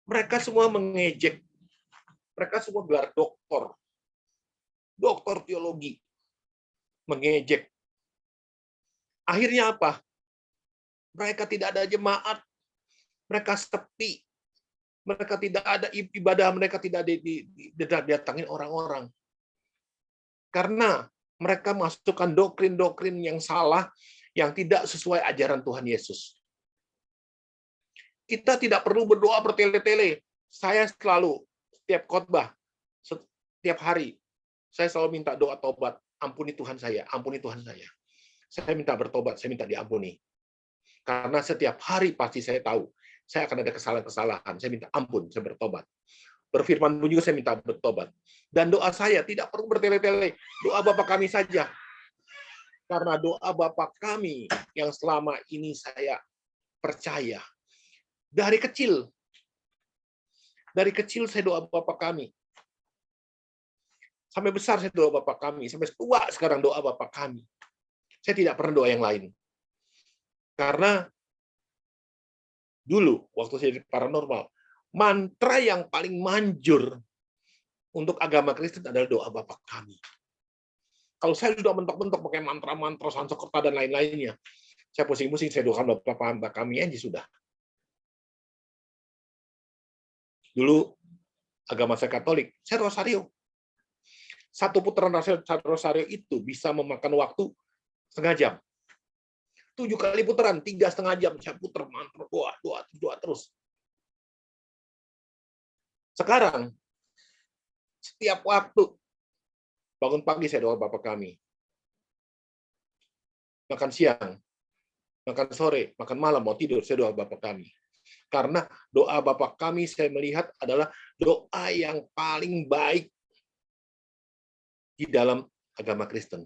Mereka semua mengejek. Mereka semua gelar doktor teologi, mengejek. Akhirnya apa? Mereka tidak ada jemaat, mereka sepi, mereka tidak ada ibadah, mereka tidak didatangin orang-orang. Karena mereka masukkan doktrin-doktrin yang salah, yang tidak sesuai ajaran Tuhan Yesus. Kita tidak perlu berdoa bertele-tele. Saya selalu, setiap khotbah, setiap hari, saya selalu minta doa tobat. Ampuni Tuhan saya, ampuni Tuhan saya. Saya minta bertobat, saya minta diampuni. Karena setiap hari pasti saya tahu, saya akan ada kesalahan-kesalahan. Saya minta ampun, saya bertobat. Berfirman pun juga saya minta bertobat. Dan doa saya tidak perlu bertele-tele. Doa Bapa kami saja. Karena doa Bapa kami yang selama ini saya percaya. Dari kecil saya doa Bapa kami. Sampai besar saya doa Bapa kami. Sampai tua sekarang doa Bapa kami. Saya tidak pernah doa yang lain. Karena dulu, waktu saya di paranormal, mantra yang paling manjur untuk agama Kristen adalah doa Bapa kami. Kalau saya sudah mentok-mentok pakai mantra-mantra, Sanskerta, dan lain-lainnya, saya pusing-pusing, saya doakan Bapa kami aja sudah. Dulu, agama saya Katolik, saya rosario. Satu putaran rosario itu bisa memakan waktu setengah jam. 7 kali putaran, 3,5 jam. Saya putar mantra, doa terus. Sekarang, setiap waktu, bangun pagi saya doa Bapa kami. Makan siang, makan sore, makan malam, mau tidur, saya doa Bapa kami. Karena doa Bapa kami saya melihat adalah doa yang paling baik di dalam agama Kristen.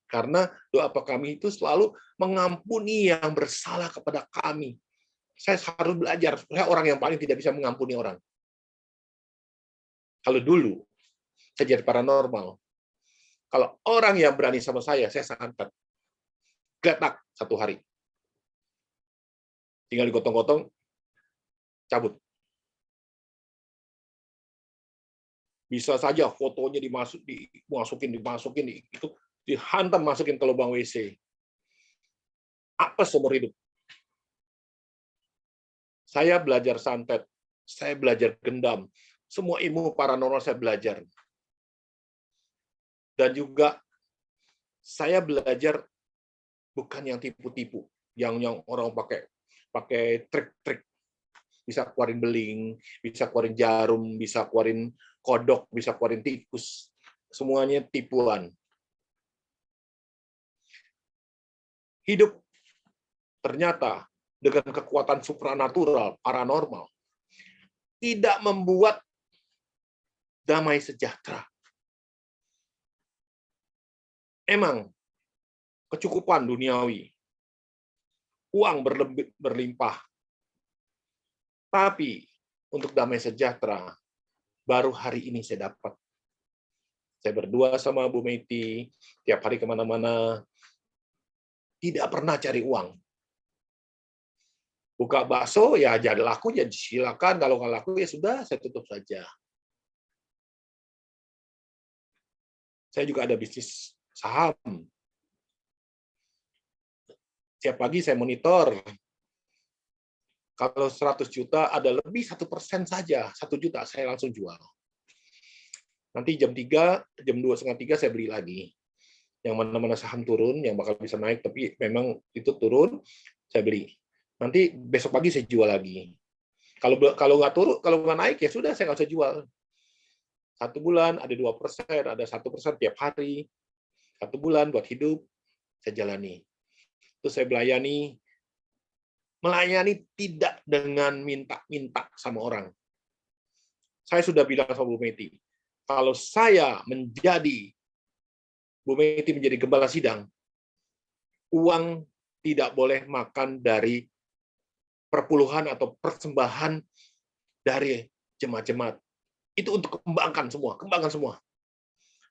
Karena doa Bapa kami itu selalu mengampuni yang bersalah kepada kami. Saya harus belajar. Saya orang yang paling tidak bisa mengampuni orang. Kalau dulu, saya jadi paranormal. Kalau orang yang berani sama saya santet. Geletak 1 hari. Tinggal digotong-gotong, cabut. Bisa saja fotonya dimasukin, itu dihantam, masukin ke lubang WC. Apa seumur hidup? Saya belajar santet, saya belajar gendam, semua ilmu paranormal saya belajar. Dan juga saya belajar bukan yang tipu-tipu, yang orang pakai trik-trik. Bisa keluarin beling, bisa keluarin jarum, bisa keluarin kodok, bisa keluarin tikus. Semuanya tipuan. Hidup ternyata dengan kekuatan supranatural, paranormal, tidak membuat damai sejahtera. Emang kecukupan duniawi, uang berlimpah, tapi untuk damai sejahtera baru hari ini saya dapat. Saya berdua sama Bu Meti, tiap hari kemana-mana, tidak pernah cari uang. Buka bakso, ya jadi laku, jadi silakan. Kalau nggak laku, ya sudah, saya tutup saja. Saya juga ada bisnis saham. Tiap pagi saya monitor. Kalau 100 juta, ada lebih 1% saja. 1 juta, saya langsung jual. Nanti jam 3, jam 2:30 saya beli lagi. Yang mana-mana saham turun, yang bakal bisa naik, tapi memang itu turun, saya beli. Nanti besok pagi saya jual lagi. Kalau nggak turun, kalau nggak naik, ya sudah, saya nggak usah jual. 1 bulan ada 2%, ada 1% tiap hari. 1 bulan buat hidup, saya jalani. Terus saya melayani tidak dengan minta-minta sama orang. Saya sudah bilang sama Bu Meti, kalau saya Bu Meti menjadi gembala sidang, uang tidak boleh makan dari perpuluhan atau persembahan dari jemaat-jemaat. Itu untuk kembangkan semua.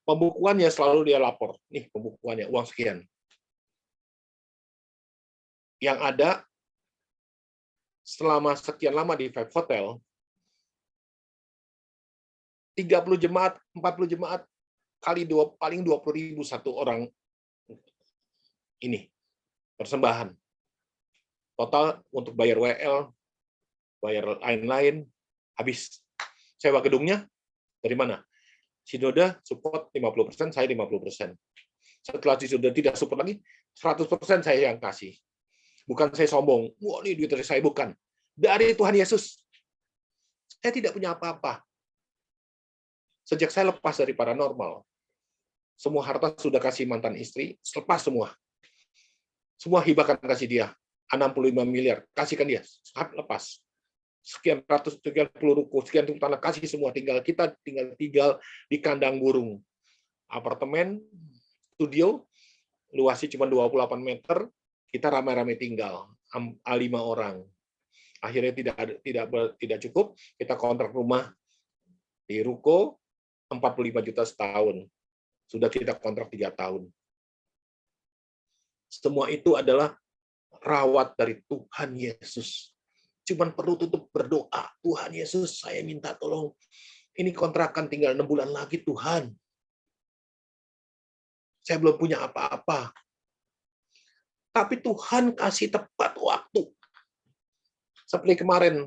Pembukuannya selalu dia lapor. Nih pembukuannya, uang sekian. Yang ada selama sekian lama di Five Hotel, 30 jemaat, 40 jemaat, paling 20.000 satu orang ini persembahan. Total untuk bayar WL, bayar lain-lain, habis. Sewa gedungnya dari mana? Sinode support 50%, saya 50%. Setelah Sinode tidak support lagi, 100% saya yang kasih. Bukan saya sombong, wah ini duit dari saya, bukan. Dari Tuhan Yesus. Saya tidak punya apa-apa. Sejak saya lepas dari paranormal, semua harta sudah kasih mantan istri, lepas semua. Semua hibahkan kasih dia. 65 miliar, kasihkan dia. Lepas. Sekian ratus, sekian puluh ruko, sekian tanah, kasih semua. Kita tinggal di kandang burung. Apartemen, studio, luasnya cuma 28 meter, kita ramai-ramai tinggal. 5 orang. Akhirnya tidak cukup, kita kontrak rumah di ruko 45 juta setahun. Sudah kita kontrak 3 tahun. Semua itu adalah rawat dari Tuhan Yesus. Cuman perlu tutup berdoa. Tuhan Yesus, saya minta tolong. Ini kontrakan tinggal 6 bulan lagi, Tuhan. Saya belum punya apa-apa. Tapi Tuhan kasih tepat waktu. Seperti kemarin,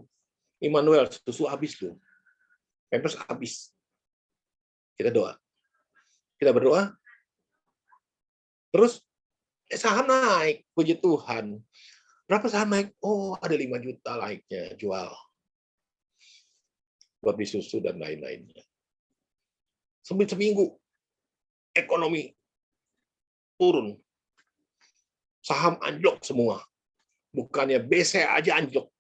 Immanuel, susu habis tuh. Pampers habis. Kita doa. Kita berdoa. Terus, saham naik. Puji Tuhan. Berapa saham naik? Oh, ada 5 juta naiknya. Jual. Buat beli susu dan lain-lainnya. Seminggu. Ekonomi turun. Saham anjlok semua. Bukannya BC aja anjlok.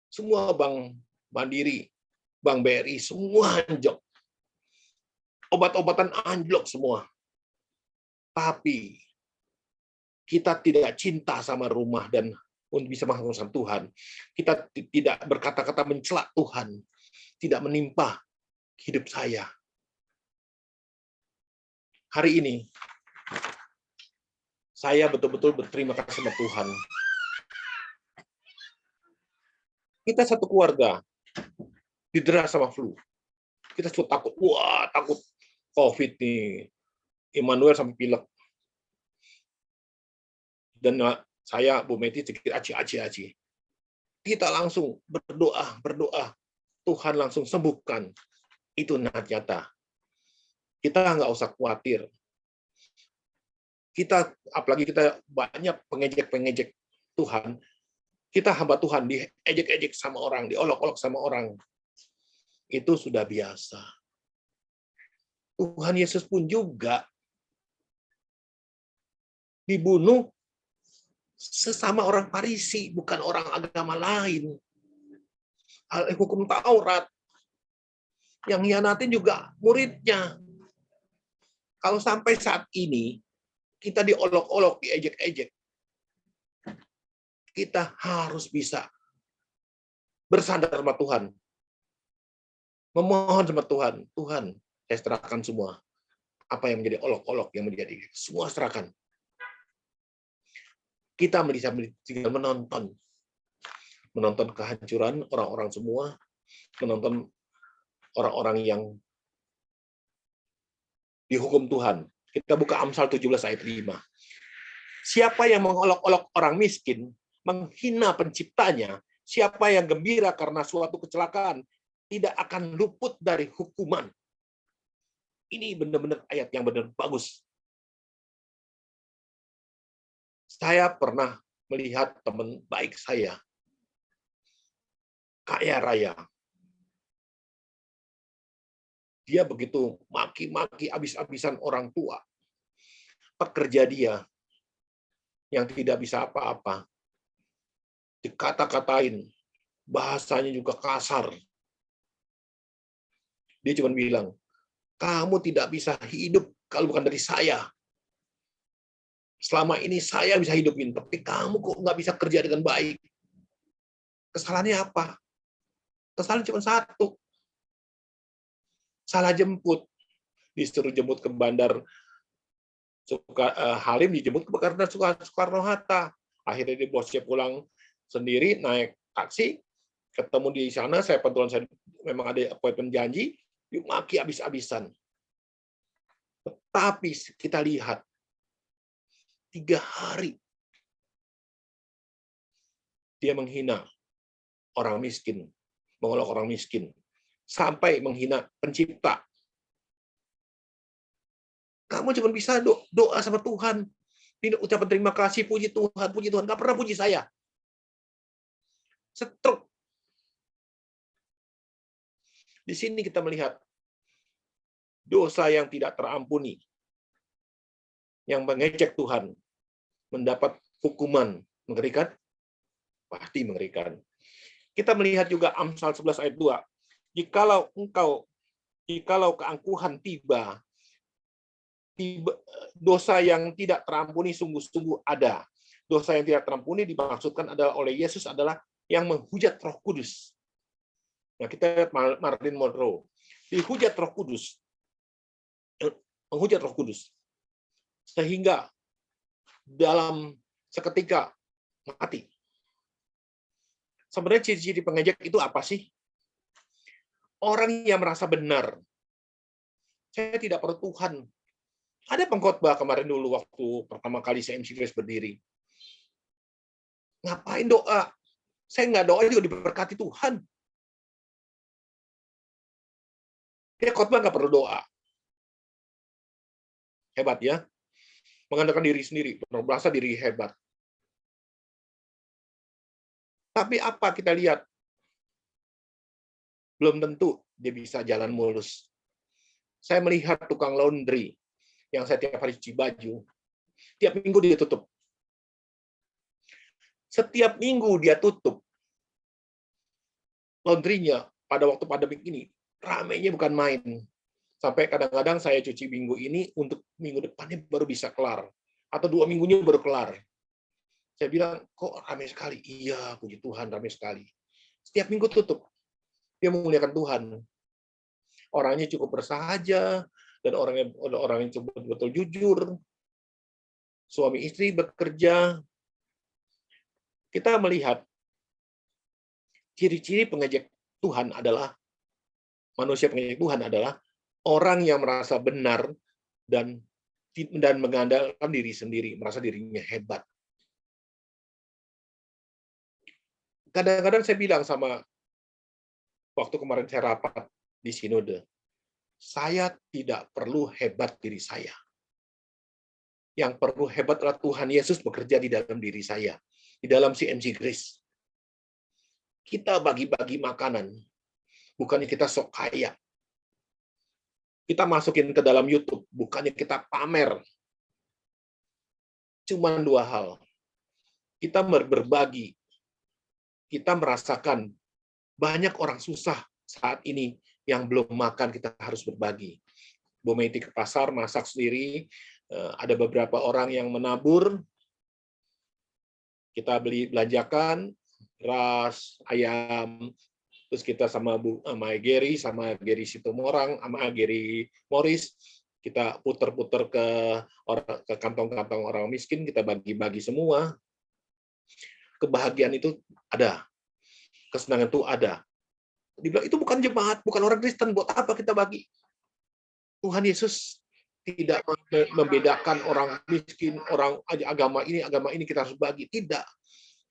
Semua bank Mandiri, Bank BRI, semua anjlok. Obat-obatan anjlok semua. Tapi kita tidak cinta sama rumah dan untuk bisa menghormati Tuhan. Kita tidak berkata-kata mencela Tuhan. Tidak menimpa hidup saya. Hari ini, saya betul-betul berterima kasih sama Tuhan. Kita satu keluarga didera sama flu. Kita sudah takut. Wah, takut COVID nih. Immanuel sampai pilek. Dan saya, Bu Meti, sedikit aci. Kita langsung berdoa. Tuhan langsung sembuhkan. Itu nyata. Kita nggak usah khawatir. Apalagi kita banyak pengejek Tuhan. Kita hamba Tuhan diejek-ejek sama orang, diolok-olok sama orang. Itu sudah biasa. Tuhan Yesus pun juga dibunuh sesama orang Farisi, bukan orang agama lain. Hukum Taurat. Yang hianatin juga muridnya. Kalau sampai saat ini, kita diolok-olok, diejek-ejek, kita harus bisa bersandar sama Tuhan. Memohon sama Tuhan. Tuhan, saya serahkan semua. Apa yang menjadi olok-olok, yang menjadi semua serahkan. Kita bisa tinggal menonton. Menonton kehancuran orang-orang semua. Menonton orang-orang yang dihukum Tuhan. Kita buka Amsal 17 ayat 5. Siapa yang mengolok-olok orang miskin, menghina penciptanya, siapa yang gembira karena suatu kecelakaan, tidak akan luput dari hukuman. Ini benar-benar ayat yang benar bagus. Saya pernah melihat teman baik saya, kaya raya. Dia begitu maki-maki habis-habisan orang tua. Pekerja dia yang tidak bisa apa-apa. Dikata-katain. Bahasanya juga kasar. Dia cuma bilang, kamu tidak bisa hidup kalau bukan dari saya. Selama ini saya bisa hidupin, tapi kamu kok nggak bisa kerja dengan baik. Kesalahannya apa? Kesalahan cuma satu. Salah jemput. Disuruh jemput ke bandar Halim, dijemput ke bandar Soekarno-Hatta. Akhirnya dia bosnya pulang sendiri, naik taksi, ketemu di sana, kebetulan saya memang ada appointment janji, yuk maki habis-habisan. Tapi kita lihat, 3 hari dia menghina orang miskin, mengolok orang miskin, sampai menghina pencipta. Kamu cuma bisa doa sama Tuhan, tidak ucapan terima kasih, puji Tuhan, nggak pernah puji saya. Stroke. Di sini kita melihat dosa yang tidak terampuni, yang mengejek Tuhan, mendapat hukuman mengerikan, pasti mengerikan. Kita melihat juga Amsal 11 ayat 2. Jikalau keangkuhan tiba, dosa yang tidak terampuni sungguh-sungguh ada. Dosa yang tidak terampuni dimaksudkan adalah oleh Yesus adalah yang menghujat Roh Kudus. Nah, kita lihat Martin Monroe. Dihujat Roh Kudus. Menghujat Roh Kudus. Sehingga dalam seketika mati. Sebenarnya ciri-ciri pengejek itu apa sih? Orang yang merasa benar. Saya tidak perlu Tuhan. Ada pengkhotbah kemarin dulu waktu pertama kali saya MC Grace berdiri. Ngapain doa? Saya nggak doa juga diberkati Tuhan. Dia khotbah nggak perlu doa. Hebat ya. Mengandalkan diri sendiri, merasa diri hebat. Tapi apa kita lihat? Belum tentu dia bisa jalan mulus. Saya melihat tukang laundry yang saya tiap hari cuci baju, tiap minggu dia tutup. Setiap minggu dia tutup. Laundrynya pada waktu pandemi ini, ramainya bukan main. Sampai kadang-kadang saya cuci minggu ini, untuk minggu depannya baru bisa kelar. Atau 2 minggunya baru kelar. Saya bilang, kok ramai sekali? Iya, puji Tuhan, ramai sekali. Setiap minggu tutup. Dia memuliakan Tuhan. Orangnya cukup bersahaja, dan orang yang betul-betul jujur. Suami istri bekerja. Kita melihat ciri-ciri pengejek Tuhan adalah, manusia pengejek Tuhan adalah orang yang merasa benar dan mengandalkan diri sendiri, merasa dirinya hebat. Kadang-kadang saya bilang sama, waktu kemarin saya rapat di sinode, saya tidak perlu hebat diri saya. Yang perlu hebat adalah Tuhan Yesus bekerja di dalam diri saya, di dalam CMC Grace. Kita bagi-bagi makanan, bukannya kita sok kaya. Kita masukin ke dalam YouTube, bukannya kita pamer. Cuma 2 hal. Kita berbagi. Kita merasakan banyak orang susah saat ini yang belum makan, kita harus berbagi. Bu Meti ke pasar, masak sendiri. Ada beberapa orang yang menabur. Kita belanjakan beras, ayam, terus kita sama Gary Situmorang, sama Gary Morris, kita puter-puter ke kantong-kantong orang miskin, kita bagi-bagi semua. Kebahagiaan itu ada, kesenangan itu ada. Dibilang itu bukan jemaat, bukan orang Kristen, buat apa kita bagi? Tuhan Yesus tidak membedakan orang miskin, orang agama ini kita harus bagi. Tidak.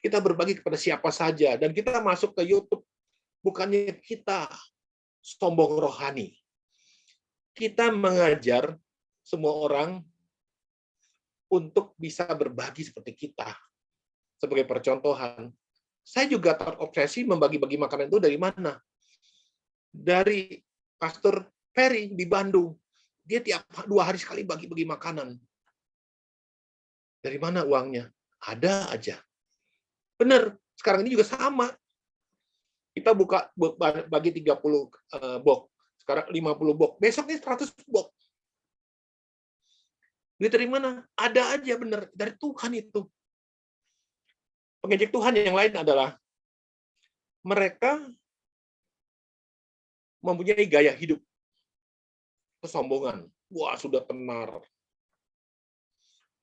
Kita berbagi kepada siapa saja. Dan kita masuk ke YouTube, bukannya kita sombong rohani. Kita mengajar semua orang untuk bisa berbagi seperti kita. Sebagai percontohan. Saya juga terobsesi membagi-bagi makanan itu dari mana? Dari pastor Ferry di Bandung, dia tiap 2 hari sekali bagi-bagi makanan. Dari mana uangnya? Ada aja. Benar, sekarang ini juga sama. Kita bagi 30 box, sekarang 50 box, besoknya 100 box. Duit dari mana? Ada aja, benar, dari Tuhan itu. Pengejek Tuhan yang lain adalah mereka mempunyai gaya hidup kesombongan. Wah, sudah tenar.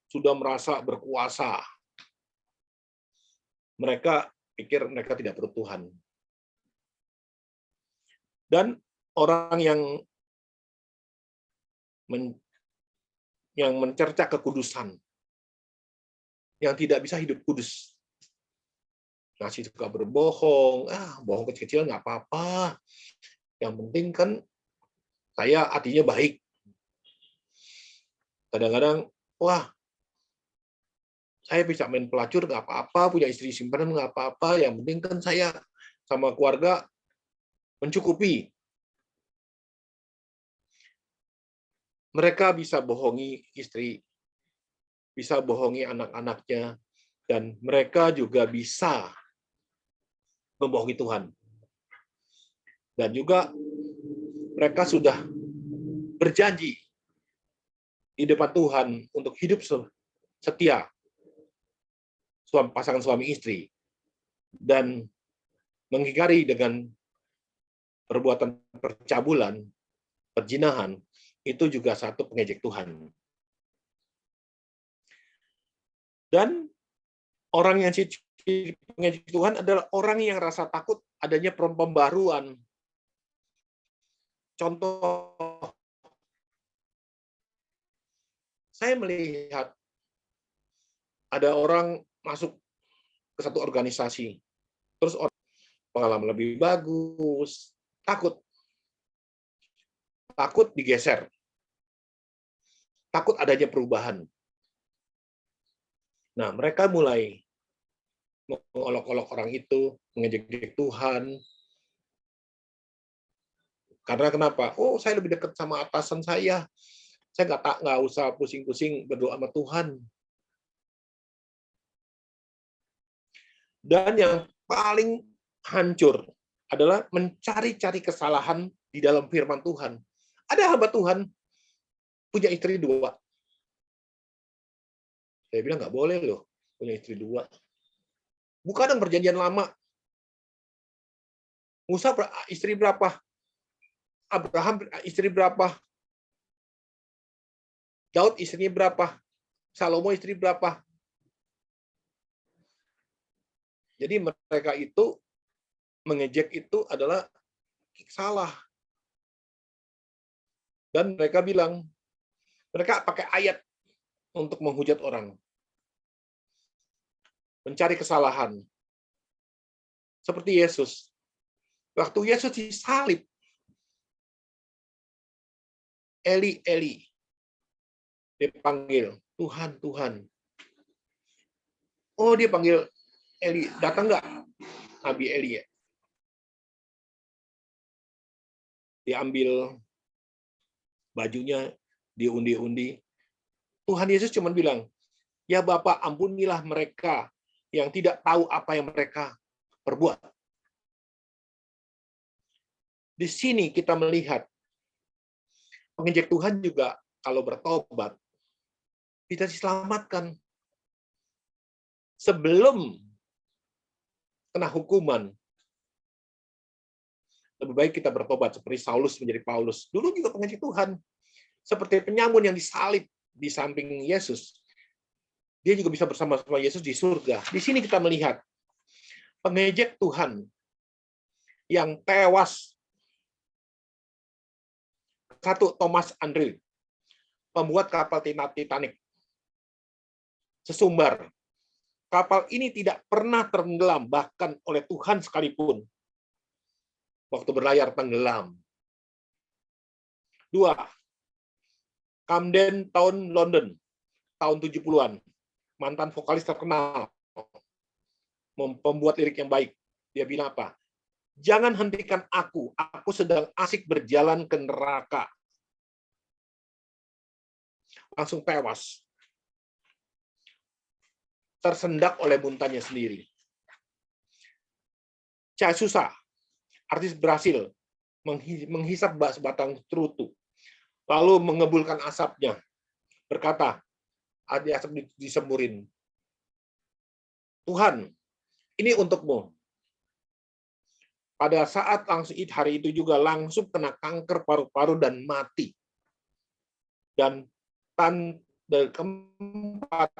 Sudah merasa berkuasa. Mereka pikir mereka tidak perlu Tuhan. Dan orang yang mencerca kekudusan, yang tidak bisa hidup kudus, masih suka berbohong, bohong kecil-kecil nggak apa-apa. Yang penting kan saya hatinya baik. Kadang-kadang, wah, saya bisa main pelacur nggak apa-apa, punya istri simpanan nggak apa-apa. Yang penting kan saya sama keluarga mencukupi. Mereka bisa bohongi istri, bisa bohongi anak-anaknya, dan mereka juga bisa membohongi Tuhan. Dan juga mereka sudah berjanji di depan Tuhan untuk hidup setia pasangan suami istri dan mengingkari dengan perbuatan percabulan, perzinahan, itu juga satu pengejek Tuhan. Dan orang yang pengejek Tuhan adalah orang yang rasa takut adanya pembaruan. Contoh, saya melihat ada orang masuk ke satu organisasi, terus orang pengalaman lebih bagus, takut digeser, takut adanya perubahan. Nah, mereka mulai mengolok-olok orang itu, mengejek Tuhan. Karena kenapa? Oh, saya lebih dekat sama atasan saya. Saya nggak usah pusing-pusing berdoa sama Tuhan. Dan yang paling hancur adalah mencari-cari kesalahan di dalam firman Tuhan. Ada hamba Tuhan punya istri 2. Saya bilang nggak boleh loh punya istri 2. Bukan dong perjanjian lama. Musa istri berapa? Abraham istri berapa? Daud istrinya berapa? Salomo istri berapa? Jadi mereka itu mengejek itu adalah salah. Dan mereka bilang, mereka pakai ayat untuk menghujat orang. Mencari kesalahan. Seperti Yesus. Waktu Yesus disalib, Eli, Eli. Dia panggil, Tuhan, Tuhan. Oh, dia panggil Eli. Datang nggak Nabi Eli ya? Diambil bajunya, diundi-undi. Tuhan Yesus cuma bilang, ya Bapa, ampunilah mereka yang tidak tahu apa yang mereka perbuat. Di sini kita melihat pengejek Tuhan juga kalau bertobat bisa diselamatkan sebelum kena hukuman. Lebih baik kita bertobat seperti Saulus menjadi Paulus. Dulu juga pengejek Tuhan. Seperti penyamun yang disalib di samping Yesus. Dia juga bisa bersama-sama Yesus di surga. Di sini kita melihat pengejek Tuhan yang tewas. Satu, Thomas Andrew, pembuat kapal Titanic. Sesumbar. Kapal ini tidak pernah tenggelam, bahkan oleh Tuhan sekalipun. Waktu berlayar tenggelam. 2. Camden Town, London, tahun 70-an. Mantan vokalis terkenal. Pembuat lirik yang baik. Dia bilang apa? Jangan hentikan aku sedang asik berjalan ke neraka. Langsung tewas. Tersendak oleh muntahnya sendiri. Caesusa, artis berhasil menghisap sebatang terutu, lalu mengebulkan asapnya, berkata, ada asap disemburin. Tuhan, ini untukmu. Pada saat langsung hari itu juga langsung kena kanker paru-paru dan mati. Dan keempat,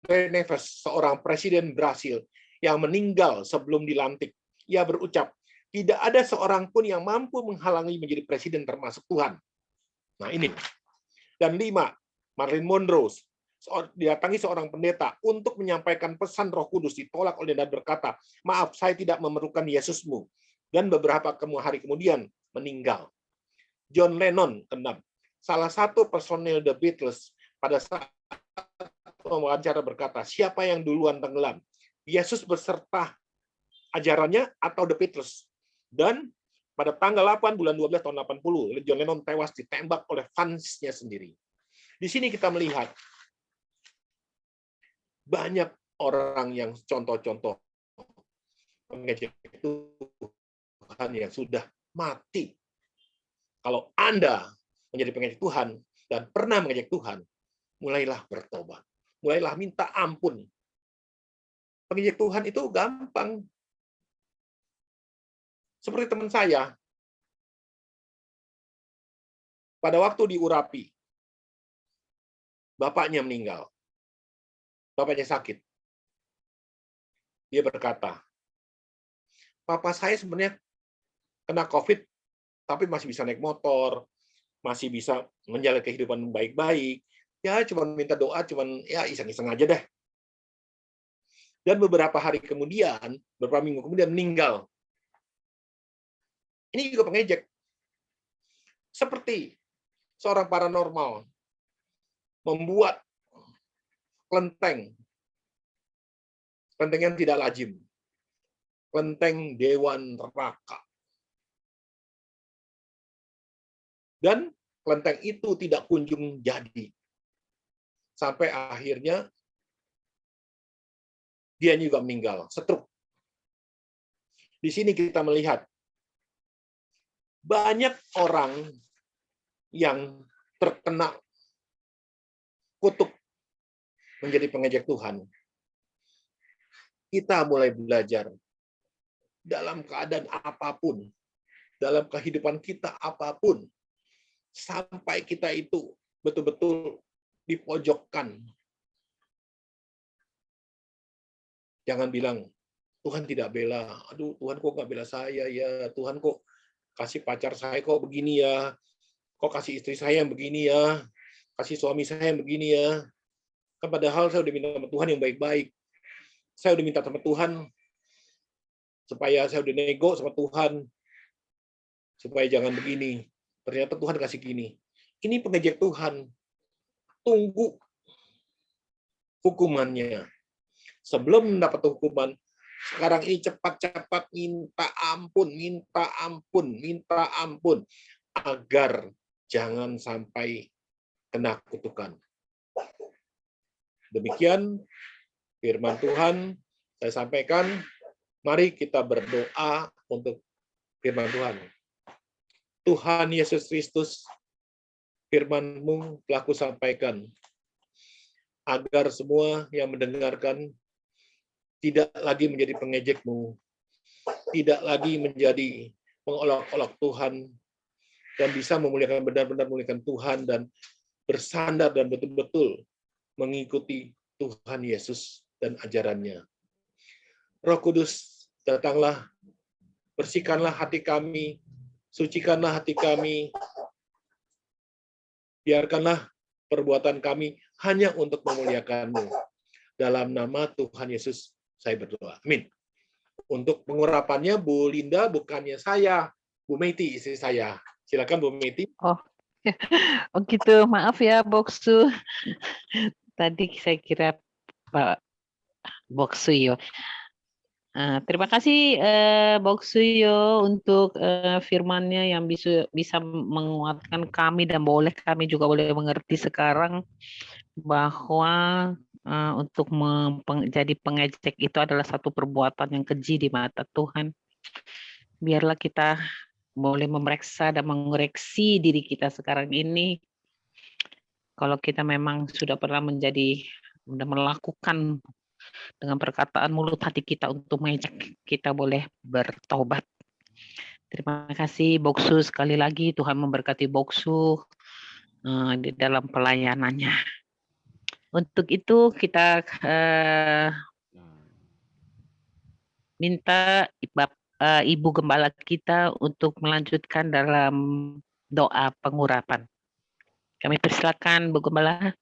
Neves, seorang presiden Brasil yang meninggal sebelum dilantik. Ia berucap, tidak ada seorang pun yang mampu menghalangi menjadi presiden termasuk Tuhan. Nah ini. Dan 5, Marilyn Monroe didatangi seorang pendeta untuk menyampaikan pesan Roh Kudus, ditolak oleh dan berkata, maaf, saya tidak memerlukan Yesusmu. Dan beberapa hari kemudian meninggal. John Lennon, ke-6, salah satu personel The Beatles, pada saat wawancara berkata, siapa yang duluan tenggelam? Yesus beserta ajarannya atau The Beatles? Dan pada tanggal 8 bulan 12 tahun 80, John Lennon tewas ditembak oleh fansnya sendiri. Di sini kita melihat banyak orang yang contoh-contoh mengejek Tuhan yang sudah mati. Kalau Anda menjadi pengejek Tuhan dan pernah mengejek Tuhan, mulailah bertobat. Mulailah minta ampun. Pengejek Tuhan itu gampang. Seperti teman saya, pada waktu diurapi, bapaknya meninggal. Bapaknya sakit. Dia berkata, papa saya sebenarnya kena COVID, tapi masih bisa naik motor, masih bisa menjalani kehidupan baik-baik. Ya, cuma minta doa, cuman ya iseng-iseng aja deh. Dan beberapa hari kemudian, beberapa minggu kemudian meninggal. Ini juga pengejek. Seperti seorang paranormal membuat kelenteng yang tidak lazim, kelenteng dewan neraka. Dan kelenteng itu tidak kunjung jadi. Sampai akhirnya dia juga meninggal, stroke. Di sini kita melihat banyak orang yang terkena kutuk menjadi pengejek Tuhan. Kita mulai belajar dalam keadaan apapun, dalam kehidupan kita apapun, sampai kita itu betul-betul dipojokkan. Jangan bilang, Tuhan tidak bela. Aduh, Tuhan kok nggak bela saya ya. Tuhan kok kasih pacar saya kok begini ya. Kok kasih istri saya yang begini ya. Kasih suami saya yang begini ya. Kan padahal saya udah minta sama Tuhan yang baik-baik. Saya udah minta sama Tuhan supaya saya udah nego sama Tuhan supaya jangan begini. Ternyata Tuhan kasih gini. Ini pengejek Tuhan. Tunggu hukumannya. Sebelum mendapat hukuman, sekarang ini cepat-cepat minta ampun, minta ampun, minta ampun agar jangan sampai kena kutukan. Demikian firman Tuhan saya sampaikan. Mari kita berdoa untuk firman Tuhan. Tuhan Yesus Kristus, firman-Mu telah kusampaikan, agar semua yang mendengarkan tidak lagi menjadi pengejek-Mu, tidak lagi menjadi mengolok-olok Tuhan, dan bisa memuliakan, benar-benar memuliakan Tuhan, dan bersandar dan betul-betul mengikuti Tuhan Yesus dan ajarannya. Roh Kudus, datanglah, bersihkanlah hati kami, sucikanlah hati kami, biarkanlah perbuatan kami hanya untuk memuliakan-Mu. Dalam nama Tuhan Yesus, saya berdoa. Amin. Untuk pengurapannya, Bu Linda, bukannya saya, Bu Meti, istri saya. Silakan Bu Meti. Oh gitu, maaf ya Boksu. Tadi saya kira Pak Boksu ya. Terima kasih Boksuyo untuk firman-Nya yang bisa menguatkan kami dan kami juga boleh mengerti sekarang bahwa untuk jadi pengejek itu adalah satu perbuatan yang keji di mata Tuhan. Biarlah kita boleh memeriksa dan mengoreksi diri kita sekarang ini. Kalau kita memang sudah pernah melakukan dengan perkataan mulut hati kita untuk mengejek, kita boleh bertobat. Terima kasih Boksu, sekali lagi Tuhan memberkati Boksu di dalam pelayanannya. Untuk itu kita minta Ibu Gembala kita untuk melanjutkan dalam doa pengurapan. Kami persilakan Bu Gembala.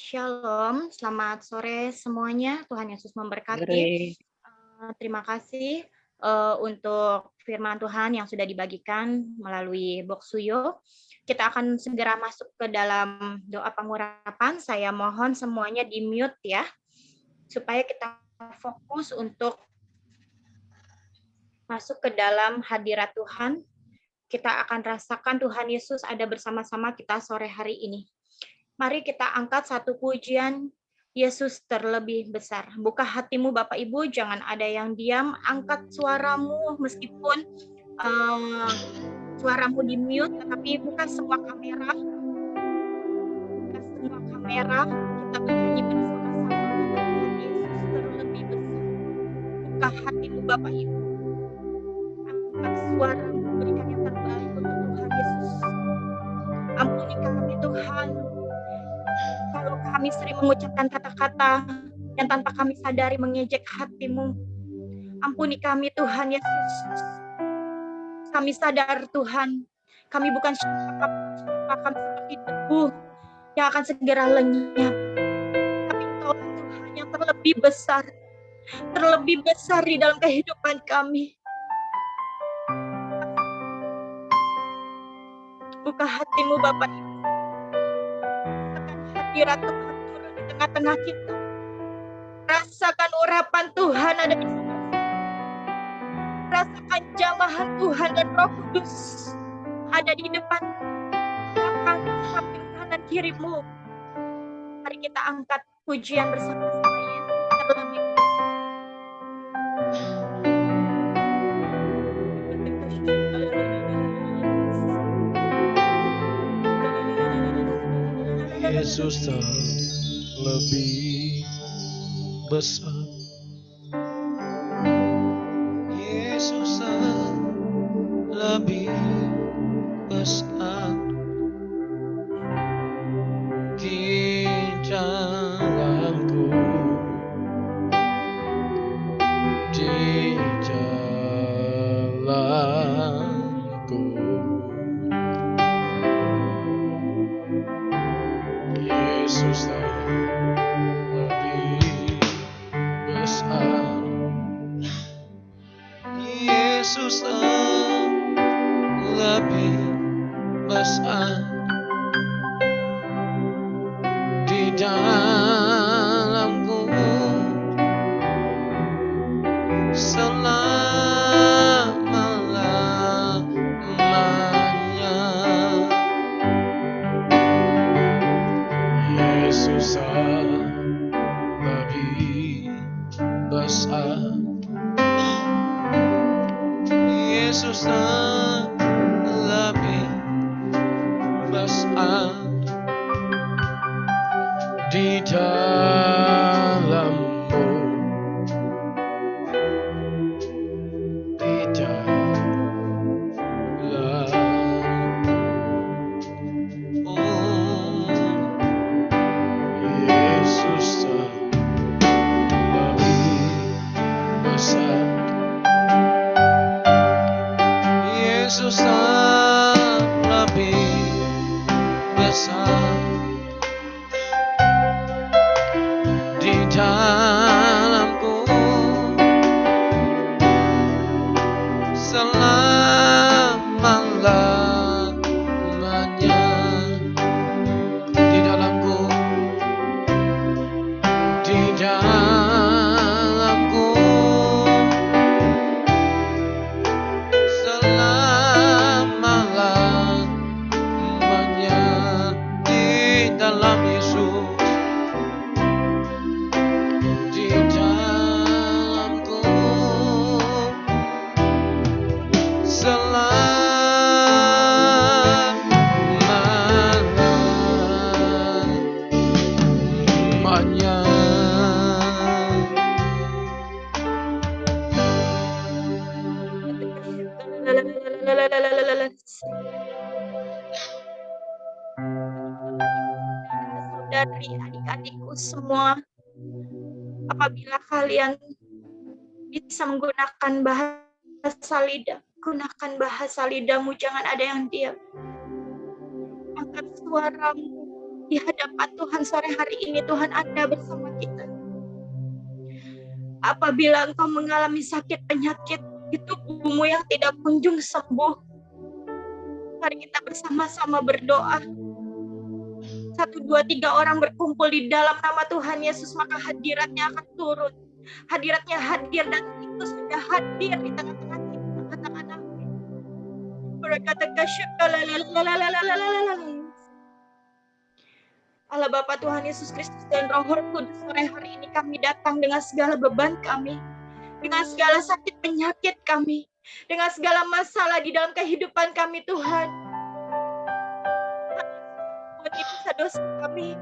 Shalom, selamat sore semuanya. Tuhan Yesus memberkati. Terima kasih untuk firman Tuhan yang sudah dibagikan melalui Boksuyo. Kita akan segera masuk ke dalam doa pengurapan. Saya mohon semuanya di-mute ya, supaya kita fokus untuk masuk ke dalam hadirat Tuhan. Kita akan rasakan Tuhan Yesus ada bersama-sama kita sore hari ini. Mari kita angkat satu pujian, Yesus terlebih besar. Buka hatimu Bapak Ibu, jangan ada yang diam. Angkat suaramu meskipun suaramu di mute, tetapi buka semua kamera. Buka semua kamera, kita bernyanyi bersama-sama. Tuhan Yesus terlebih besar. Buka hatimu Bapak Ibu. Angkat suaramu, berikan yang terbaik untuk Tuhan Yesus. Ampuni kami Tuhan. Kalau kami sering mengucapkan kata-kata yang tanpa kami sadari mengejek hati-Mu. Ampuni kami Tuhan Yesus. Kami sadar Tuhan, kami bukan siapa-siapa, kami seperti debu yang akan segera lenyap. Tapi Engkau Tuhan yang terlebih besar di dalam kehidupan kami. Buka hati-Mu Bapak Ibu. Hadirat Tuhan turun di tengah-tengah kita. Rasakan urapan Tuhan ada di sana. Rasakan jamahan Tuhan dan Roh Kudus ada di depan, belakang, samping, kanan, kirimu. Mari kita angkat pujian bersama-sama Yesus terlebih Yesus terlebih besar. Yesus terlebih besar di dalamku, di dalamku. Yesus terlebih besar. Yesus terlebih besar di dalamku selama-lamanya. Yesus terlebih besar. Yesus terlebih besar di dalammu, di dalammu. Yesus terlebih besar. Yesus terlebih besar di dalamku selama-lamanya. dari adik-adikku semua, apabila kalian bisa menggunakan bahasa lidah, gunakan bahasa lidahmu, jangan ada yang diam. Angkat suaramu di hadapan Tuhan sore hari ini. Tuhan, ada bersama kita. Apabila engkau mengalami sakit penyakit di tubuhmu yang tidak kunjung sembuh, mari kita bersama-sama berdoa. 1, 2, 3 orang berkumpul di dalam nama Tuhan Yesus, maka hadiratnya akan turun. Hadiratnya hadir dan itu sudah hadir di tengah-tengah kita. Katakan amin. Berkata Allah Bapa Tuhan Yesus Kristus dan Roh Kudus, sore hari ini kami datang dengan segala beban kami, dengan segala sakit penyakit kami, dengan segala masalah di dalam kehidupan kami, Tuhan. Ampuni dosa-dosa kami.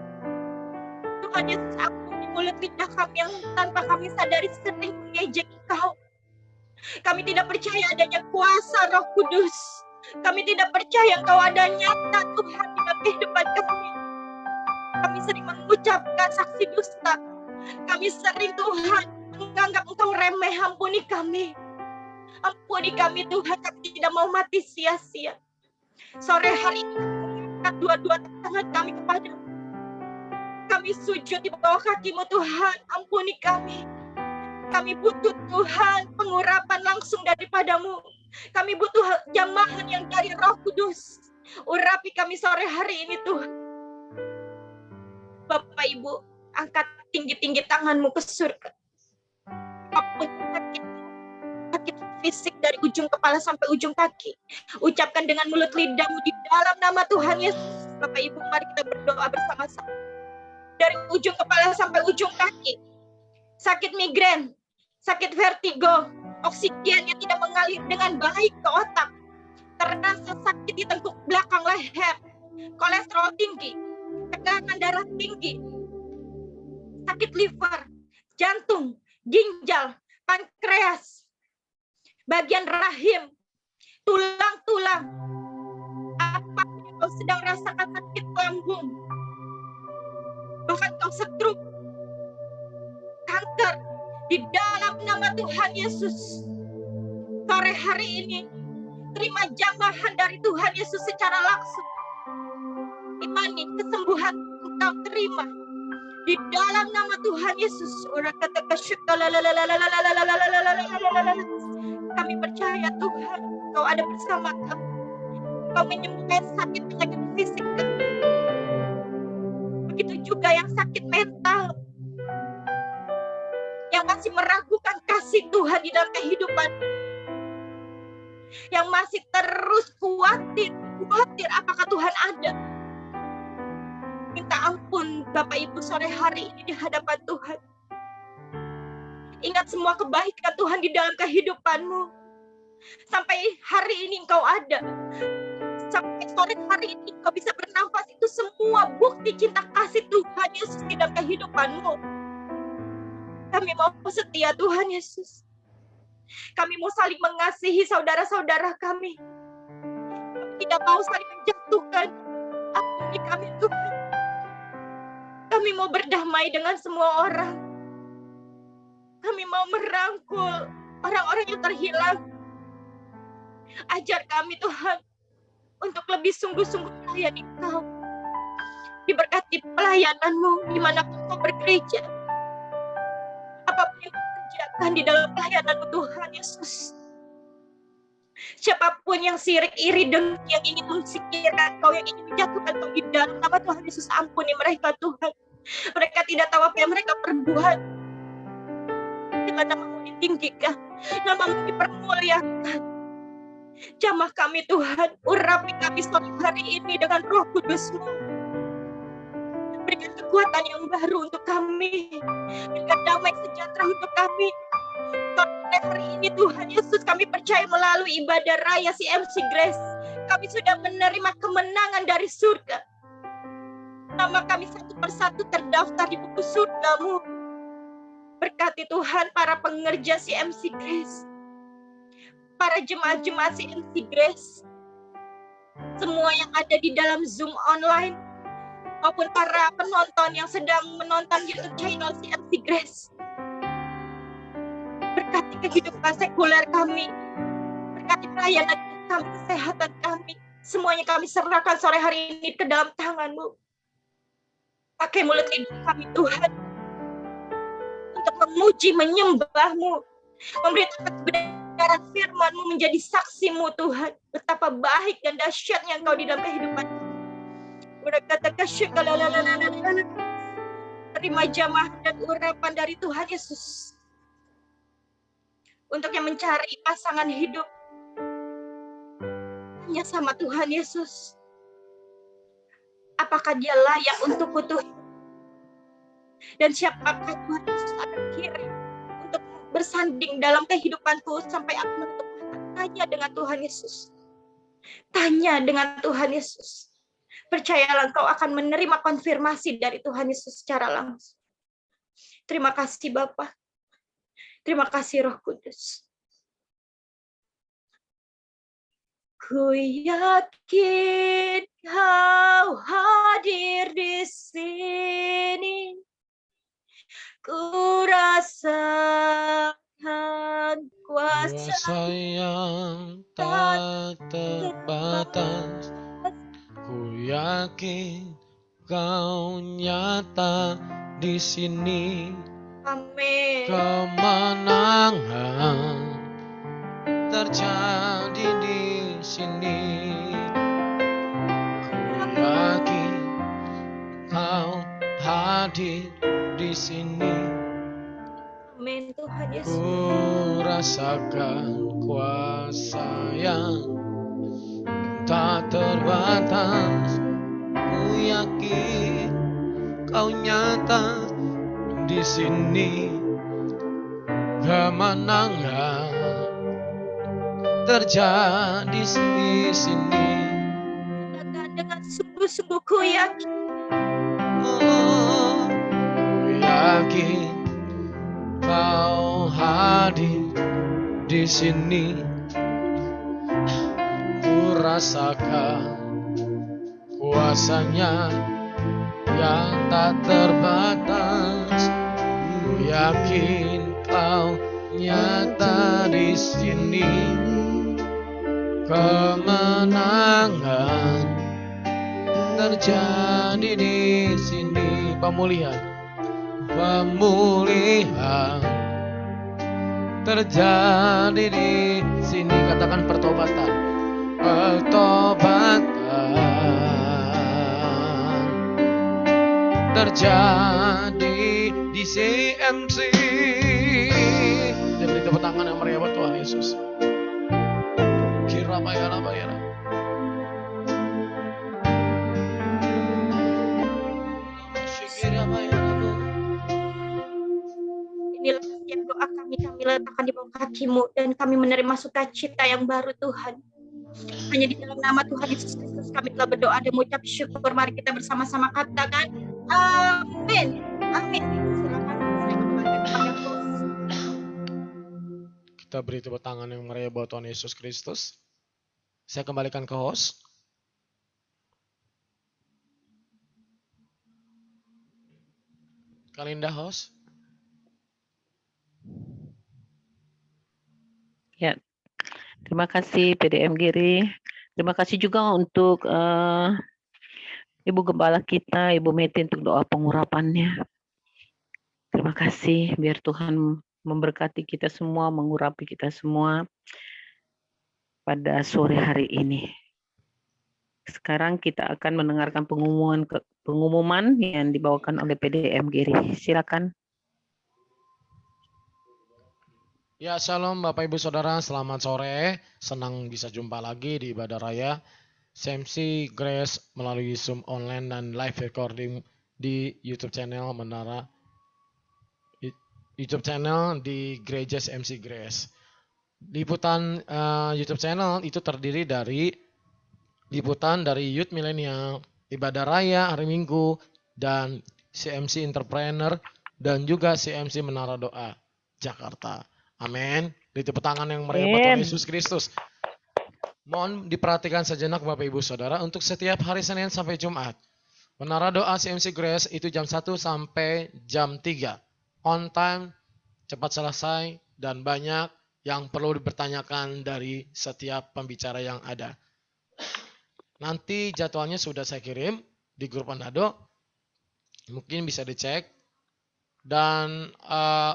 Tuhan Yesus, ampuni mulut lidah kami yang tanpa kami sadari sering mengejek Engkau. Kami tidak percaya adanya kuasa Roh Kudus. Kami tidak percaya Engkau ada nyata, Tuhan, di dalam kehidupan kami. Kami sering mengucapkan saksi dusta. Kami sering, Tuhan, menganggap Engkau remeh. Ampuni kami. Ampuni kami, Tuhan. Kami tidak mau mati sia-sia. Sore hari ini, angkat dua-dua tangan kami kepadamu. Kami sujud di bawah kaki-Mu, Tuhan. Ampuni kami. Kami butuh, Tuhan, pengurapan langsung daripada-Mu. Kami butuh jamahan yang dari Roh Kudus. Urapi kami sore hari ini, Tuhan. Bapak Ibu, angkat tinggi-tinggi tanganmu ke surga. Apapun sakit fisik dari ujung kepala sampai ujung kaki, ucapkan dengan mulut lidahmu di dalam nama Tuhan Yesus. Bapak Ibu, mari kita berdoa bersama-sama. Dari ujung kepala sampai ujung kaki, sakit migrain, sakit vertigo, oksigen yang tidak mengalir dengan baik ke otak, terasa sakit di tengkuk belakang leher, kolesterol tinggi, tekanan darah tinggi, sakit liver, jantung, ginjal, pankreas, bagian rahim, tulang-tulang, apa yang kau sedang rasakan, sakit lambung, bahkan kau stroke, kanker, di dalam nama Tuhan Yesus. Sore hari ini, terima jamahan dari Tuhan Yesus secara langsung. Imani kesembuhan engkau terima di dalam nama Tuhan Yesus. Kami percaya, Tuhan, Kau ada bersama kami. Kau menyembuhkan sakit penyakit fisik kami. Begitu juga yang sakit mental, yang masih meragukan kasih Tuhan di dalam kehidupan, yang masih terus khawatir apakah Tuhan ada. Minta ampun Bapak Ibu sore hari ini di hadapan Tuhan. Ingat semua kebaikan Tuhan di dalam kehidupanmu. Sampai hari ini Engkau ada. Sampai sore hari ini Engkau bisa bernafas. Itu semua bukti cinta kasih Tuhan Yesus di dalam kehidupanmu. Kami mau setia, Tuhan Yesus. Kami mau saling mengasihi saudara-saudara kami. Kami tidak mau saling menjatuhkan. Ampuni kami, Tuhan. Kami mau berdamai dengan semua orang. Kami mau merangkul orang-orang yang terhilang. Ajar kami, Tuhan, untuk lebih sungguh-sungguh melayani Kau. Diberkati pelayanan-Mu dimanapun Kau bergereja. Apapun yang Kau kerjakan di dalam pelayanan-Mu, Tuhan Yesus. Siapapun yang sirik, iri, dengki, yang ingin mensingkirkan Kau, yang ingin menjatuhkan Kau di dalam nama Tuhan Yesus, ampuni mereka, Tuhan. Mereka tidak tahu apa yang mereka perbuat. Bila nama-Mu ditinggikan, nama-Mu dipermuliakan. Jamah kami, Tuhan, urapi kami sore hari ini dengan Roh Kudus-Mu. Berikan kekuatan yang baru untuk kami. Berikan damai sejahtera untuk kami. Sore hari ini, Tuhan Yesus, kami percaya melalui ibadah raya CMC Grace, kami sudah menerima kemenangan dari surga. Nama kami satu persatu terdaftar di buku surga-Mu. Berkati Tuhan para pengerja CMC Grace, para jemaat-jemaat CMC Grace, semua yang ada di dalam Zoom online, maupun para penonton yang sedang menonton YouTube channel CMC Grace. Berkati kehidupan sekuler kami, berkati pelayanan kami, kesehatan kami. Semuanya kami serahkan sore hari ini ke dalam tangan-Mu. Pakai mulut lidah kami Tuhan, untuk memuji, menyembah-Mu, memberitakan kebenaran firman-Mu, menjadi saksi-Mu Tuhan. Betapa baik dan dahsyatnya Engkau di dalam kehidupan kami. Terima jamaah dan urapan dari Tuhan Yesus. Untuk yang mencari pasangan hidup, tanya sama Tuhan Yesus, apakah dia layak untuk Tuhan? Dan siapakah Tuhan Yesus akan kirim untuk bersanding dalam kehidupanku sampai aku menutup mata? Tanya dengan Tuhan Yesus. Tanya dengan Tuhan Yesus. Percayalah engkau akan menerima konfirmasi dari Tuhan Yesus secara langsung. Terima kasih Bapa. Terima kasih Roh Kudus. Ku yakin Kau hadir di sini. Ku rasakan kuasa Kuasa yang tak terbatas. Ku yakin Kau nyata di sini. Amin. Kemenangan terjadi di sini. Ku yakin Kau hadir di sini. Amin Tuhan Yesus. Ku rasakan kuasa yang tak terbatas. Ku yakin Kau nyata di sini. Kemenangan terjadi di sini. Katakan dengan sungguh-sungguh ku yakin. Oh, ku yakin Kau hadir di sini. Ku rasakan kuasa-Nya yang tak terbatas. Ku yakin Kau nyata di sini. Kemenangan terjadi di sini. Pemulihan terjadi di sini. Katakan pertobatan. Pertobatan terjadi di CMC. Dia beri tepuk tangan yang meriah buat Tuhan Yesus. Kirabayara. Inilah setiap doa kami letakkan di bawah kaki-Mu, dan kami menerima sukacita yang baru Tuhan. Hanya di dalam nama Tuhan Yesus Kristus kami telah berdoa dan mengucap syukur. Mari kita bersama-sama katakan amin. Amin. Silakan saya kembali kepada host. Kita beri tepuk tangan yang meriah buat Tuhan Yesus Kristus. Saya kembalikan ke host. Kalinda host. Ya, terima kasih PDM Giri. Terima kasih juga untuk Ibu Gembala kita, Ibu Meti, untuk doa pengurapannya. Terima kasih, biar Tuhan memberkati kita semua, mengurapi kita semua pada sore hari ini. Sekarang kita akan mendengarkan pengumuman yang dibawakan oleh PDM Giri. Silakan. Ya, shalom Bapak Ibu Saudara, selamat sore. Senang bisa jumpa lagi di Ibadah Raya CMC Grace melalui Zoom online dan live recording di YouTube channel Menara YouTube channel di Gereja CMC Grace. Liputan YouTube channel itu terdiri dari liputan dari Youth Millennial, Ibadah Raya hari Minggu, dan CMC Entrepreneur, dan juga CMC Menara Doa Jakarta. Amin. Di tepuk tangan yang meriah buat Tuhan Yesus Kristus. Mohon diperhatikan sejenak Bapak Ibu Saudara, untuk setiap hari Senin sampai Jumat, Menara doa CMC Grace itu jam 1 sampai jam 3. On time, cepat selesai, dan banyak yang perlu dipertanyakan dari setiap pembicara yang ada. Nanti jadwalnya sudah saya kirim di grup Manado. Mungkin bisa dicek. Dan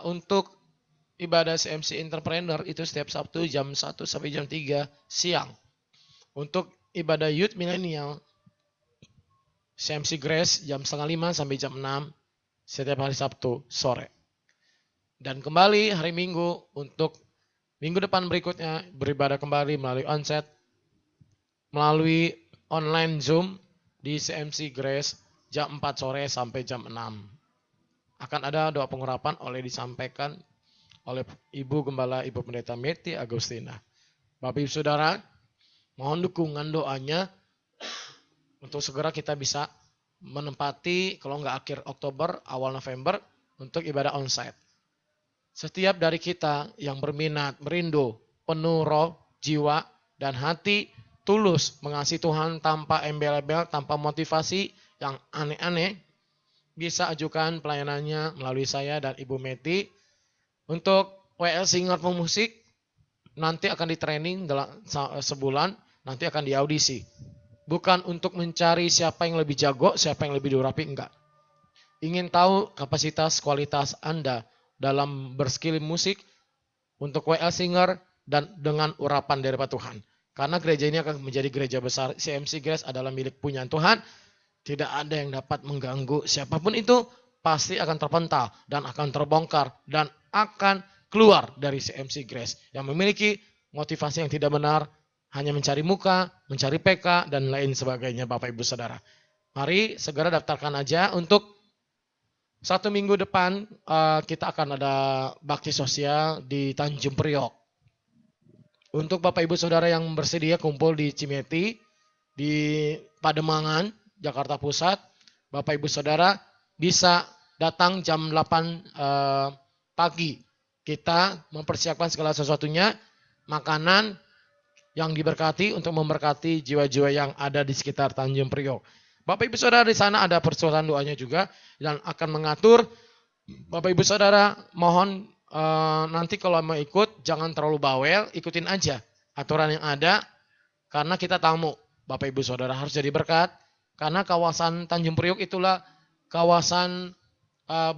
untuk ibadah CMC Entrepreneur itu setiap Sabtu jam 1 sampai jam 3 siang. Untuk ibadah Youth Millennial CMC Grace jam 4:30 sampai jam 6 setiap hari Sabtu sore. Dan kembali hari Minggu untuk minggu depan berikutnya beribadah kembali melalui onset, melalui online Zoom di CMC Grace jam 4 sore sampai jam 6. Akan ada doa pengurapan disampaikan oleh Ibu Gembala Ibu Pendeta Meti Agustina. Bapak Ibu Saudara, mohon dukungan doanya untuk segera kita bisa menempati kalau nggak akhir Oktober, awal November untuk ibadah onsite. Setiap dari kita yang berminat, merindu, penuh roh, jiwa, dan hati, tulus mengasihi Tuhan tanpa embel-embel, tanpa motivasi yang aneh-aneh, bisa ajukan pelayanannya melalui saya dan Ibu Meti. Untuk WL Singer Pemusik, nanti akan di-training dalam sebulan, nanti akan diaudisi. Bukan untuk mencari siapa yang lebih jago, siapa yang lebih durapi, enggak. Ingin tahu kapasitas, kualitas Anda dalam berskill musik untuk WL Singer dan dengan urapan dari Tuhan. Karena gereja ini akan menjadi gereja besar. CMC Grace adalah milik punyaan Tuhan. Tidak ada yang dapat mengganggu siapapun itu, pasti akan terpental dan akan terbongkar dan akan keluar dari CMC Grace yang memiliki motivasi yang tidak benar, hanya mencari muka, mencari PK, dan lain sebagainya Bapak Ibu Saudara. Mari segera daftarkan aja untuk 1 minggu depan kita akan ada bakti sosial di Tanjung Priok. Untuk Bapak Ibu Saudara yang bersedia kumpul di Cimeti, di Pademangan, Jakarta Pusat, Bapak Ibu Saudara bisa datang jam 8 pagi. Kita mempersiapkan segala sesuatunya, makanan yang diberkati untuk memberkati jiwa-jiwa yang ada di sekitar Tanjung Priok. Bapak Ibu Saudara di sana ada persoalan doanya juga dan akan mengatur. Bapak Ibu Saudara mohon nanti kalau mau ikut jangan terlalu bawel, ikutin aja aturan yang ada karena kita tamu. Bapak Ibu Saudara harus jadi berkat karena kawasan Tanjung Priok itulah kawasan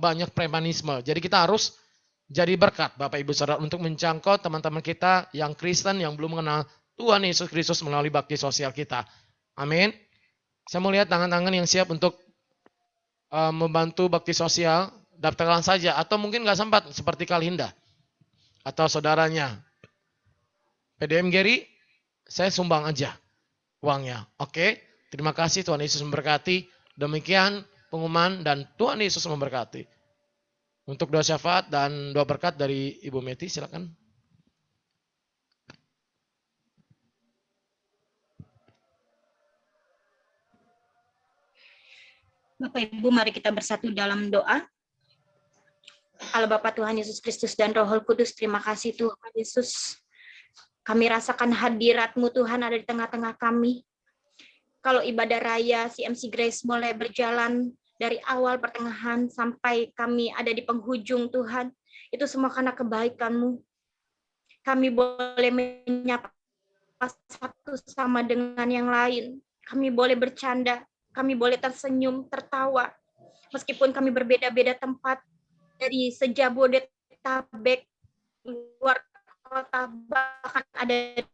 banyak premanisme. Jadi kita harus jadi berkat Bapak Ibu Saudara untuk menjangkau teman-teman kita yang Kristen yang belum mengenal Tuhan Yesus Kristus melalui bakti sosial kita. Amin. Saya mau lihat tangan-tangan yang siap untuk membantu bakti sosial. Daftarkan saja atau mungkin nggak sempat seperti Kalinda atau saudaranya. PDM Gary, saya sumbang aja uangnya. Oke, terima kasih Tuhan Yesus memberkati. Demikian pengumuman dan Tuhan Yesus memberkati. Untuk doa syafaat dan doa berkat dari Ibu Meti, silakan. Bapak Ibu, mari kita bersatu dalam doa. Allah Bapa Tuhan Yesus Kristus dan Roh Kudus, terima kasih Tuhan Yesus. Kami rasakan hadirat-Mu Tuhan ada di tengah-tengah kami. Kalau ibadah raya CMC Grace mulai berjalan dari awal pertengahan sampai kami ada di penghujung Tuhan, itu semua karena kebaikan-Mu. Kami boleh menyapa satu sama dengan yang lain. Kami boleh bercanda, kami boleh tersenyum, tertawa. Meskipun kami berbeda-beda tempat, dari sejabodetabek, luar kota, bahkan ada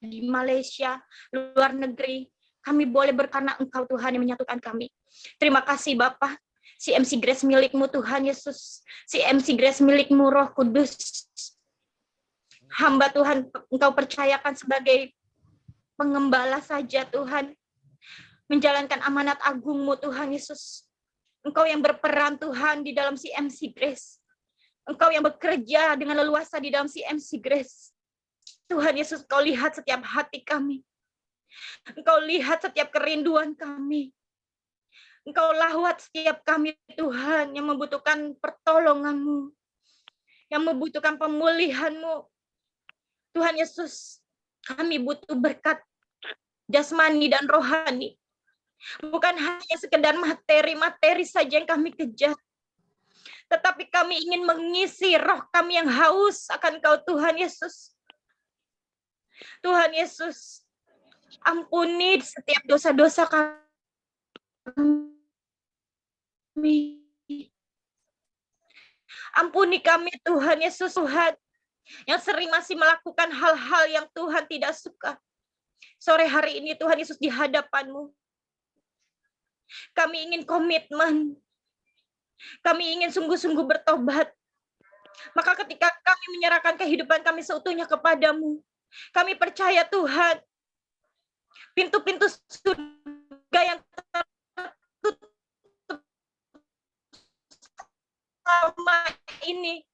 di Malaysia, luar negeri, kami boleh berkarena Engkau Tuhan yang menyatukan kami. Terima kasih Bapa. CMC Grace milik-Mu Tuhan Yesus. CMC Grace milik-Mu Roh Kudus. Hamba Tuhan Engkau percayakan sebagai pengembala saja Tuhan. Menjalankan amanat agung-Mu Tuhan Yesus. Engkau yang berperan Tuhan di dalam CMC Grace. Engkau yang bekerja dengan leluasa di dalam CMC Grace. Tuhan Yesus, Engkau lihat setiap hati kami. Engkau lihat setiap kerinduan kami. Engkau lawat setiap kami Tuhan yang membutuhkan pertolongan-Mu. Yang membutuhkan pemulihan-Mu. Tuhan Yesus, kami butuh berkat jasmani dan rohani. Bukan hanya sekedar materi-materi saja yang kami kejar. Tetapi kami ingin mengisi roh kami yang haus akan Kau, Tuhan Yesus. Tuhan Yesus, ampuni setiap dosa-dosa kami. Ampuni kami, Tuhan Yesus, Tuhan, yang sering masih melakukan hal-hal yang Tuhan tidak suka. Sore hari ini, Tuhan Yesus, di hadapan-Mu, kami ingin komitmen. Kami ingin sungguh-sungguh bertobat. Maka ketika kami menyerahkan kehidupan kami seutuhnya kepadamu, kami percaya Tuhan, pintu-pintu surga yang tertutup selama ini,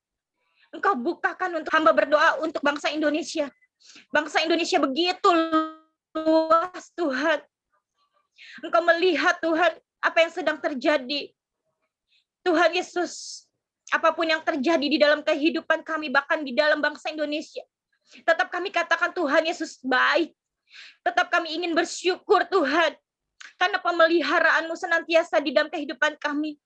Engkau bukakan untuk hamba berdoa untuk bangsa Indonesia. Bangsa Indonesia begitu luas, Tuhan. Engkau melihat, Tuhan, apa yang sedang terjadi. Tuhan Yesus, apapun yang terjadi di dalam kehidupan kami, bahkan di dalam bangsa Indonesia, tetap kami katakan Tuhan Yesus baik. Tetap kami ingin bersyukur, Tuhan, karena pemeliharaanmu senantiasa di dalam kehidupan kami.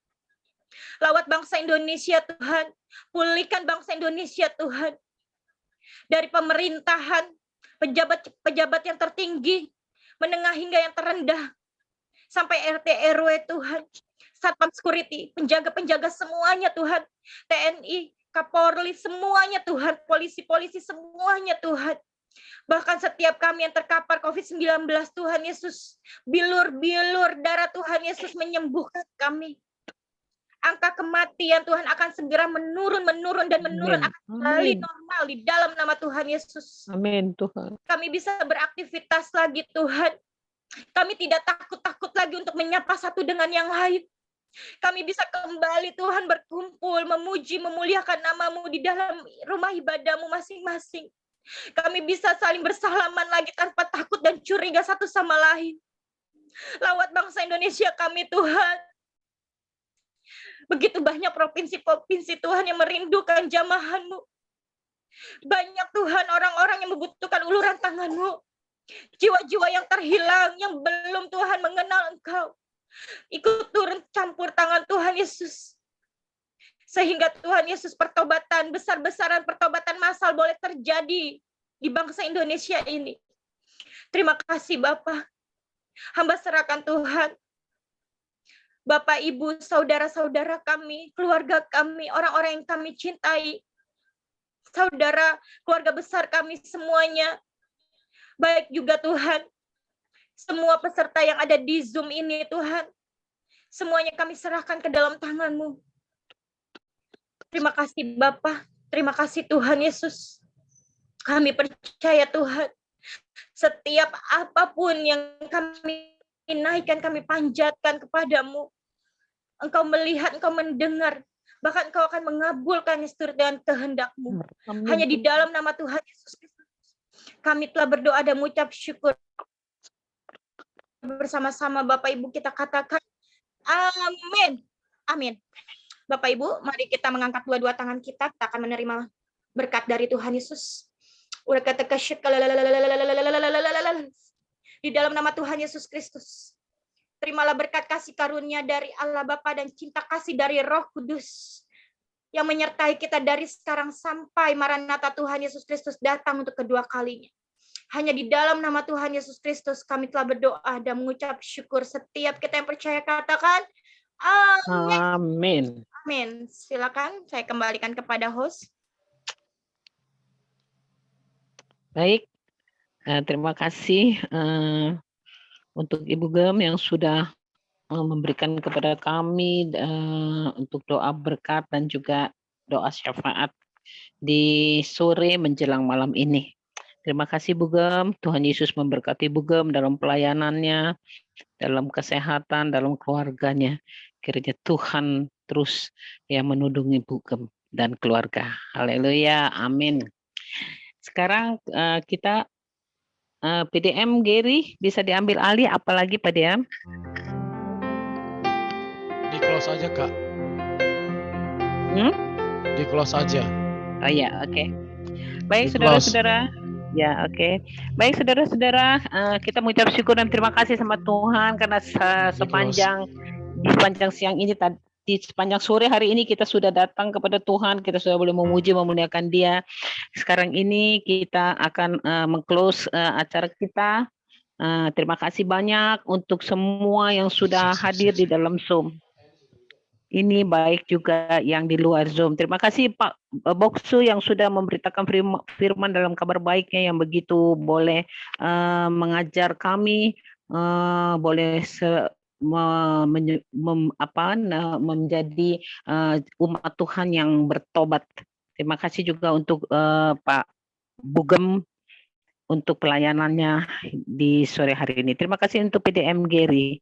Lawat bangsa Indonesia, Tuhan. Pulihkan bangsa Indonesia, Tuhan. Dari pemerintahan, pejabat yang tertinggi, menengah hingga yang terendah, sampai RT RW, Tuhan. Satpam security, penjaga-penjaga semuanya, Tuhan. TNI, Kapolri, semuanya, Tuhan. Polisi-polisi, semuanya, Tuhan. Bahkan setiap kami yang terkapar COVID-19, Tuhan Yesus, bilur-bilur darah Tuhan Yesus menyembuhkan kami. Angka kematian Tuhan akan segera menurun dan menurun, Amin. akan kembali Amin. normal di dalam nama Tuhan Yesus. Amin, Tuhan. Kami bisa beraktivitas lagi, Tuhan. Kami tidak takut-takut lagi untuk menyapa satu dengan yang lain. Kami bisa kembali, Tuhan, berkumpul, memuji, memuliakan nama-Mu di dalam rumah ibadah-Mu masing-masing. Kami bisa saling bersalaman lagi tanpa takut dan curiga satu sama lain. Lawat bangsa Indonesia kami, Tuhan. Begitu banyak provinsi-provinsi, Tuhan, yang merindukan jamahan-Mu. Banyak, Tuhan, orang-orang yang membutuhkan uluran tangan-Mu. Jiwa-jiwa yang terhilang, yang belum, Tuhan, mengenal Engkau. Ikut turun campur tangan Tuhan Yesus. Sehingga Tuhan Yesus pertobatan, besar-besaran pertobatan massal boleh terjadi di bangsa Indonesia ini. Terima kasih Bapa. Hamba serahkan Tuhan. Bapak, Ibu, saudara-saudara kami, keluarga kami, orang-orang yang kami cintai. Saudara, keluarga besar kami semuanya. Baik juga Tuhan. Semua peserta yang ada di Zoom ini, Tuhan. Semuanya kami serahkan ke dalam tangan-Mu. Terima kasih Bapa. Terima kasih Tuhan Yesus. Kami percaya Tuhan. Setiap apapun yang kami naikkan, kami panjatkan kepadamu. Engkau melihat, Engkau mendengar. Bahkan Engkau akan mengabulkannya seturut dengan kehendak-Mu. Amin. Hanya di dalam nama Tuhan Yesus Kristus. Kami telah berdoa dan mengucap syukur. Bersama-sama Bapak Ibu kita katakan amin. Amin. Bapak Ibu, mari kita mengangkat dua-dua tangan kita. Kita akan menerima berkat dari Tuhan Yesus. Di dalam nama Tuhan Yesus Kristus. Terimalah berkat kasih karunia dari Allah Bapa dan cinta kasih dari Roh Kudus yang menyertai kita dari sekarang sampai Maranatha Tuhan Yesus Kristus datang untuk kedua kalinya. Hanya di dalam nama Tuhan Yesus Kristus kami telah berdoa dan mengucap syukur. Setiap kita yang percaya katakan amin. Amin. Amin. Silakan saya kembalikan kepada host. Baik. Terima kasih untuk Ibu Gem yang sudah memberikan kepada kami untuk doa berkat dan juga doa syafaat di sore menjelang malam ini. Terima kasih Bu Gem. Tuhan Yesus memberkati Bu Gem dalam pelayanannya, dalam kesehatan, dalam keluarganya. Kiranya Tuhan terus yang menundungi Bu Gem dan keluarga. Haleluya. Amin. Sekarang kita PDM Gary bisa diambil alih, apalagi PDM? Di close aja Kak. Di close aja. Oh ya, oke. Baik Di close. saudara-saudara, Ya, oke. Baik, saudara-saudara, kita mengucap syukur dan terima kasih sama Tuhan karena di sepanjang siang ini di sepanjang sore hari ini kita sudah datang kepada Tuhan, kita sudah boleh memuji memuliakan Dia. Sekarang ini kita akan meng-close acara kita. Terima kasih banyak untuk semua yang sudah hadir di dalam Zoom. Ini baik juga yang di luar Zoom. Terima kasih Pak Boksu yang sudah memberitakan firman dalam kabar baiknya yang begitu boleh mengajar kami, boleh menjadi umat Tuhan yang bertobat. Terima kasih juga untuk Pak Bugem untuk pelayanannya di sore hari ini. Terima kasih untuk PDM Gary.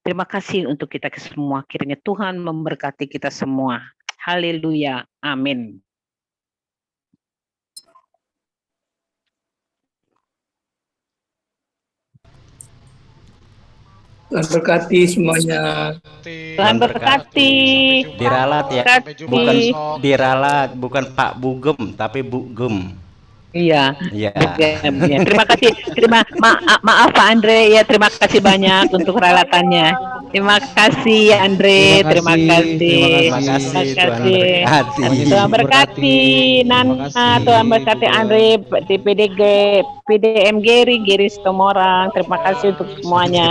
Terima kasih untuk kita semua. Kiranya Tuhan memberkati kita semua. Haleluya. Amin. Tuhan berkati semuanya. Tuhan berkati. Diralat ya. Berkati. Bukan diralat, bukan Pak Bugem, tapi Bugem. Iya. Iya. Ya. Terima kasih. Maaf Pak Andre ya, terima kasih banyak untuk peralatannya. Terima kasih Andre, terima kasih. Tuhan berkati Nana, Tuhan berkati Andre di PDM Gary Stomorang. Terima kasih untuk semuanya.